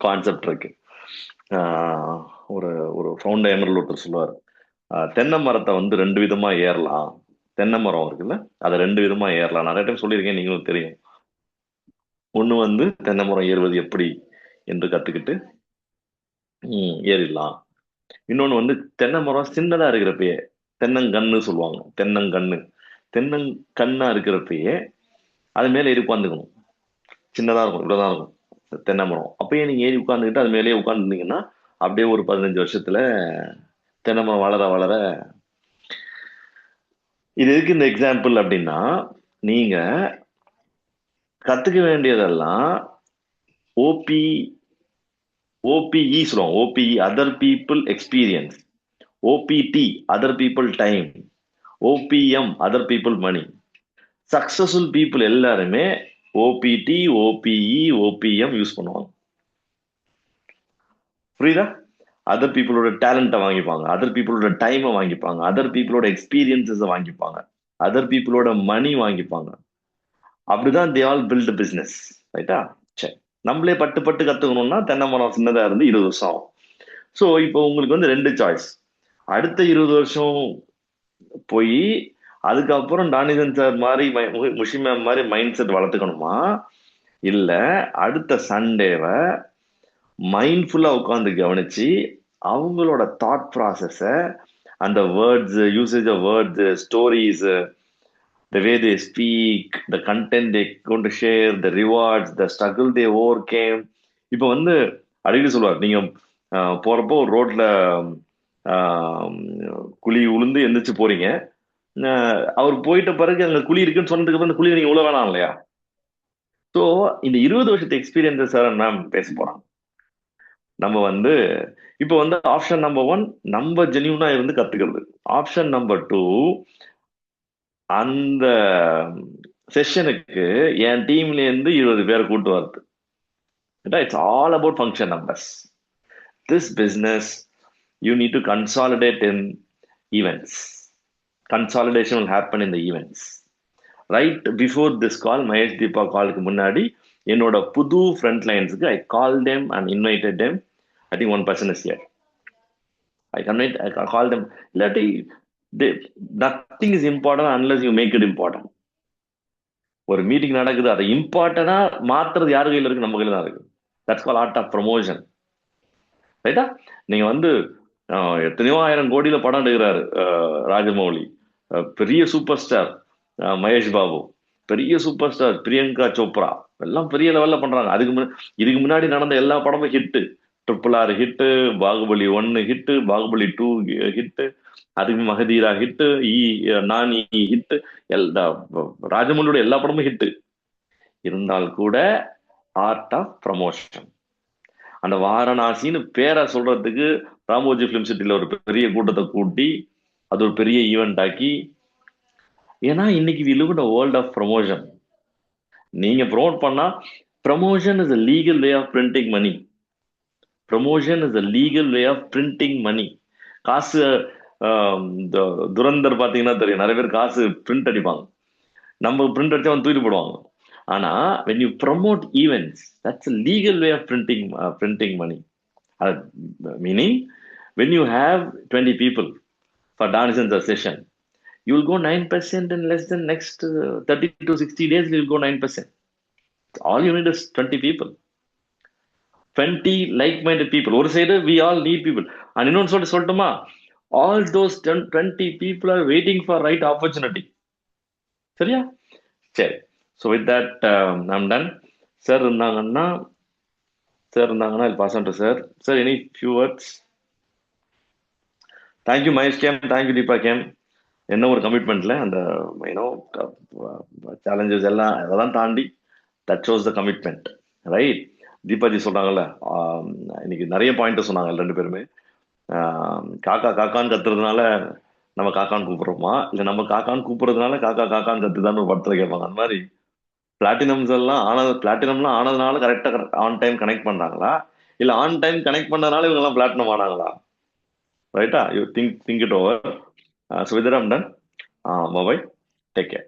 கான்செப்ட் இருக்கு. ஒரு ஒரு ஃபவுண்டர் எமரல் ஒருத்தர் சொல்லுவார், தென்னை மரத்தை வந்து 2 விதமா ஏறலாம். தென்னை மரம் இருக்குல்ல, அதை 2 விதமா ஏறலாம். நிறைய டைம் சொல்லியிருக்கேன், நீங்களும் தெரியும். ஒண்ணு வந்து தென்னை மரம் ஏறுவது எப்படி என்று கத்துக்கிட்டு ஏறிடலாம். இன்னொன்னு வந்து தென்னை மரம் சின்னதா இருக்கிறப்பயே, தென்னங்கன்னு சொல்லுவாங்க, தென்னங்கண்ணா இருக்கிறப்பயே அது மேல ஏறி உட்காந்துக்கணும். சின்னதா இருக்கும், இவ்வளவுதான் இருக்கும் தென்னை மரம். அப்பயே நீங்க ஏறி உட்காந்துக்கிட்டு அது மேலேயே உட்காந்துருந்தீங்கன்னா அப்படியே ஒரு 15 வருஷத்துல தென்னை மரம் வளர வளர. இது எதுக்கு இந்த எக்ஸாம்பிள் அப்படின்னா, நீங்க கத்துக்க வேண்டியதெல்லாம் ஓபிஇ சொல்லுவாங்க. OPE other people experience, OPT other people time, OPM other people money. Successful people எல்லாருமே ஓபிடி, ஓபிஇ, ஓபிஎம் யூஸ் பண்ணுவாங்க. புரியுதா? அதர் பீப்புளோட டேலண்ட்டை வாங்கிப்பாங்க, அதர் பீப்புளோட டைமை வாங்கிப்பாங்க, அதர் பீப்புளோட எக்ஸ்பீரியன்ஸஸை வாங்கிப்பாங்க, அதர் பீப்புளோட மணி வாங்கிப்பாங்க. அப்படிதான் தே ஆல் பில்ட் பிசினஸ். ரைட்டா? சரி, நம்மளே பட்டு கத்துக்கணும்னா தென்னை மரம் சின்னதா இருந்து 20 வருஷம் ஆகும். ஸோ இப்போ உங்களுக்கு வந்து 2 சாய்ஸ். அடுத்த 20 வருஷம் போய் அதுக்கப்புறம் டானிசன் சார் மாதிரி, முஷி மேம் மாதிரி மைண்ட் செட் வளர்த்துக்கணுமா, இல்ல அடுத்த சண்டேவை மைண்ட்ஃபுல்லா உட்காந்து கவனிச்சு அவங்களோட தாட் ப்ராசஸ, அந்த words, usage of words, stories, the way they speak, the content they going to share, the rewards, the struggle they overcame. இப்போ வந்து அடிக்கடி சொல்லுவார், நீங்க போறப்போ ரோட்ல குழி உளுந்து எந்திரிச்சு போறீங்க, அவர் போயிட்ட பிறகு அங்க குழி இருக்குன்னு சொன்னதுக்கு அப்புறம் அந்த குழி நீங்க உள்ள வேணாம் இல்லையா? ஸோ இந்த 20 வருஷத்து எக்ஸ்பீரியன்ஸ் சார் மேம் பேச போறாங்க. நம்ம வந்து இப்போ வந்து ஆப்ஷன் நம்பர் 1 நம்ம ஜெனியூனா இருந்து கத்துக்கிறது. ஆப்ஷன் நம்பர் 2, அந்த செஷனுக்கு என் டீம்ல இருந்து 20 பேரை கூட்டு வருது. It's all about function numbers. This business you need to consolidate in events. Consolidation will happen in the events. Right before this call, Mahesh Deepa காலுக்கு முன்னாடி என்னோட புது ஃப்ரண்ட் லைன்ஸுக்கு I call them and invited them. I think one person is here. I call them. இல்லாட்டி nothing is important unless you make it important. ஒரு meeting நடக்குது, அதை இம்பார்ட்டண்டா மாத்துறது யாரு கையில இருக்கு? நம்ம கையில தான் இருக்கு. That's call art of promotion. ரைட்டா? நீங்க வந்து எத்தனையோ 1000 கோடியில படம் எடுக்கிறாரு ராஜமௌலி, பெரிய சூப்பர் ஸ்டார் மகேஷ் பாபு, பெரிய சூப்பர் ஸ்டார் பிரியங்கா சோப்ரா, எல்லாம் பெரிய லெவல்ல பண்றாங்க. இதுக்கு முன்னாடி நடந்த எல்லா படமும் hit. RRR hit, Baahubali 1 hit, Baahubali 2 hit, அதுக்கு மகதீரா ஹிட்டு, நானி ஹிட்டு, ராஜமௌலியோட எல்லா படமும் ஹிட்டு. இருந்தால் கூட ஆர்ட் ஆஃப் ப்ரமோஷன். அந்த வாரணாசின்னு பேரை சொல்றதுக்கு ராமோஜி பிலிம் சிட்டில ஒரு பெரிய கூட்டத்தை கூட்டி அது ஒரு பெரிய ஈவெண்ட் ஆக்கி. ஏன்னா இன்னைக்கு we live in a world of promotion. நீங்க ப்ரோமோட் பண்ணா, promotion is a legal way of printing money. Promotion is a legal way of printing money. காசு துரந்தர் பாத்தீங்கன்னா தெரியும், நிறைய பேர் காசு பிரிண்ட் அடிப்பாங்க, நம்ம பிரிண்ட் அடிச்சா அவன் தூக்கிட்டு போடுவாங்க. ஆனா when you promote events, that's a legal way of printing money. Meaning, when you have 20 people for dance in the session, you will go 9% in less than next 30 to 60 days. You will go 9%. All you need is 20 people, 20 like-minded people. ஒரு side we all need people. And இன்னொன்று சொல்லட்டுமா, all those 20 people are waiting for right opportunity. சரியா? சரி. So with that I'm done. Sir இருந்தாங்கன்னா I'll pass on to sir. Sir, any few words? Thank you, Mahesh Kem. Thank you, Deepa Kem. என்ன ஒரு கமிட்மெண்ட்ல அந்த you know challenges எல்லாம் அதெல்லாம் தாண்டி that shows the commitment, right? Deepaji சொல்றாங்கல்ல, இன்னைக்கு நிறைய பாயிண்ட் சொன்னாங்க ரெண்டு பேருமே. காக்கா காக்கான்னு கத்துறதுனால நம்ம காக்கான்னு கூப்பிடுறோமா, இல்லை நம்ம காக்கான்னு கூப்பிடுறதுனால காக்கா காக்கான்னு கத்துதான்னு ஒரு படத்துல கேட்பாங்க. அந்த மாதிரி பிளாட்டினம்லாம் ஆனதுனால கரெக்டா ஆன் டைம் கனெக்ட் பண்றாங்களா, இல்ல ஆன் டைம் கனெக்ட் பண்ணதுனால இவங்க எல்லாம் பிளாட்டினம் ஆனாங்களா? ரைட்டா? You think it over. So with that I'm ton. Bye, take care.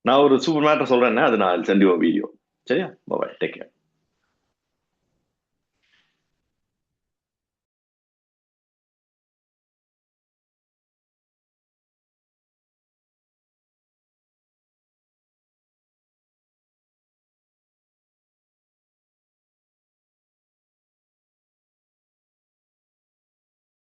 நான் ஒரு சூப்பர் மேட்டர் சொல்றேன், அது நான் சென்ட் யூ வீடியோ. சரியா? Bye, take care.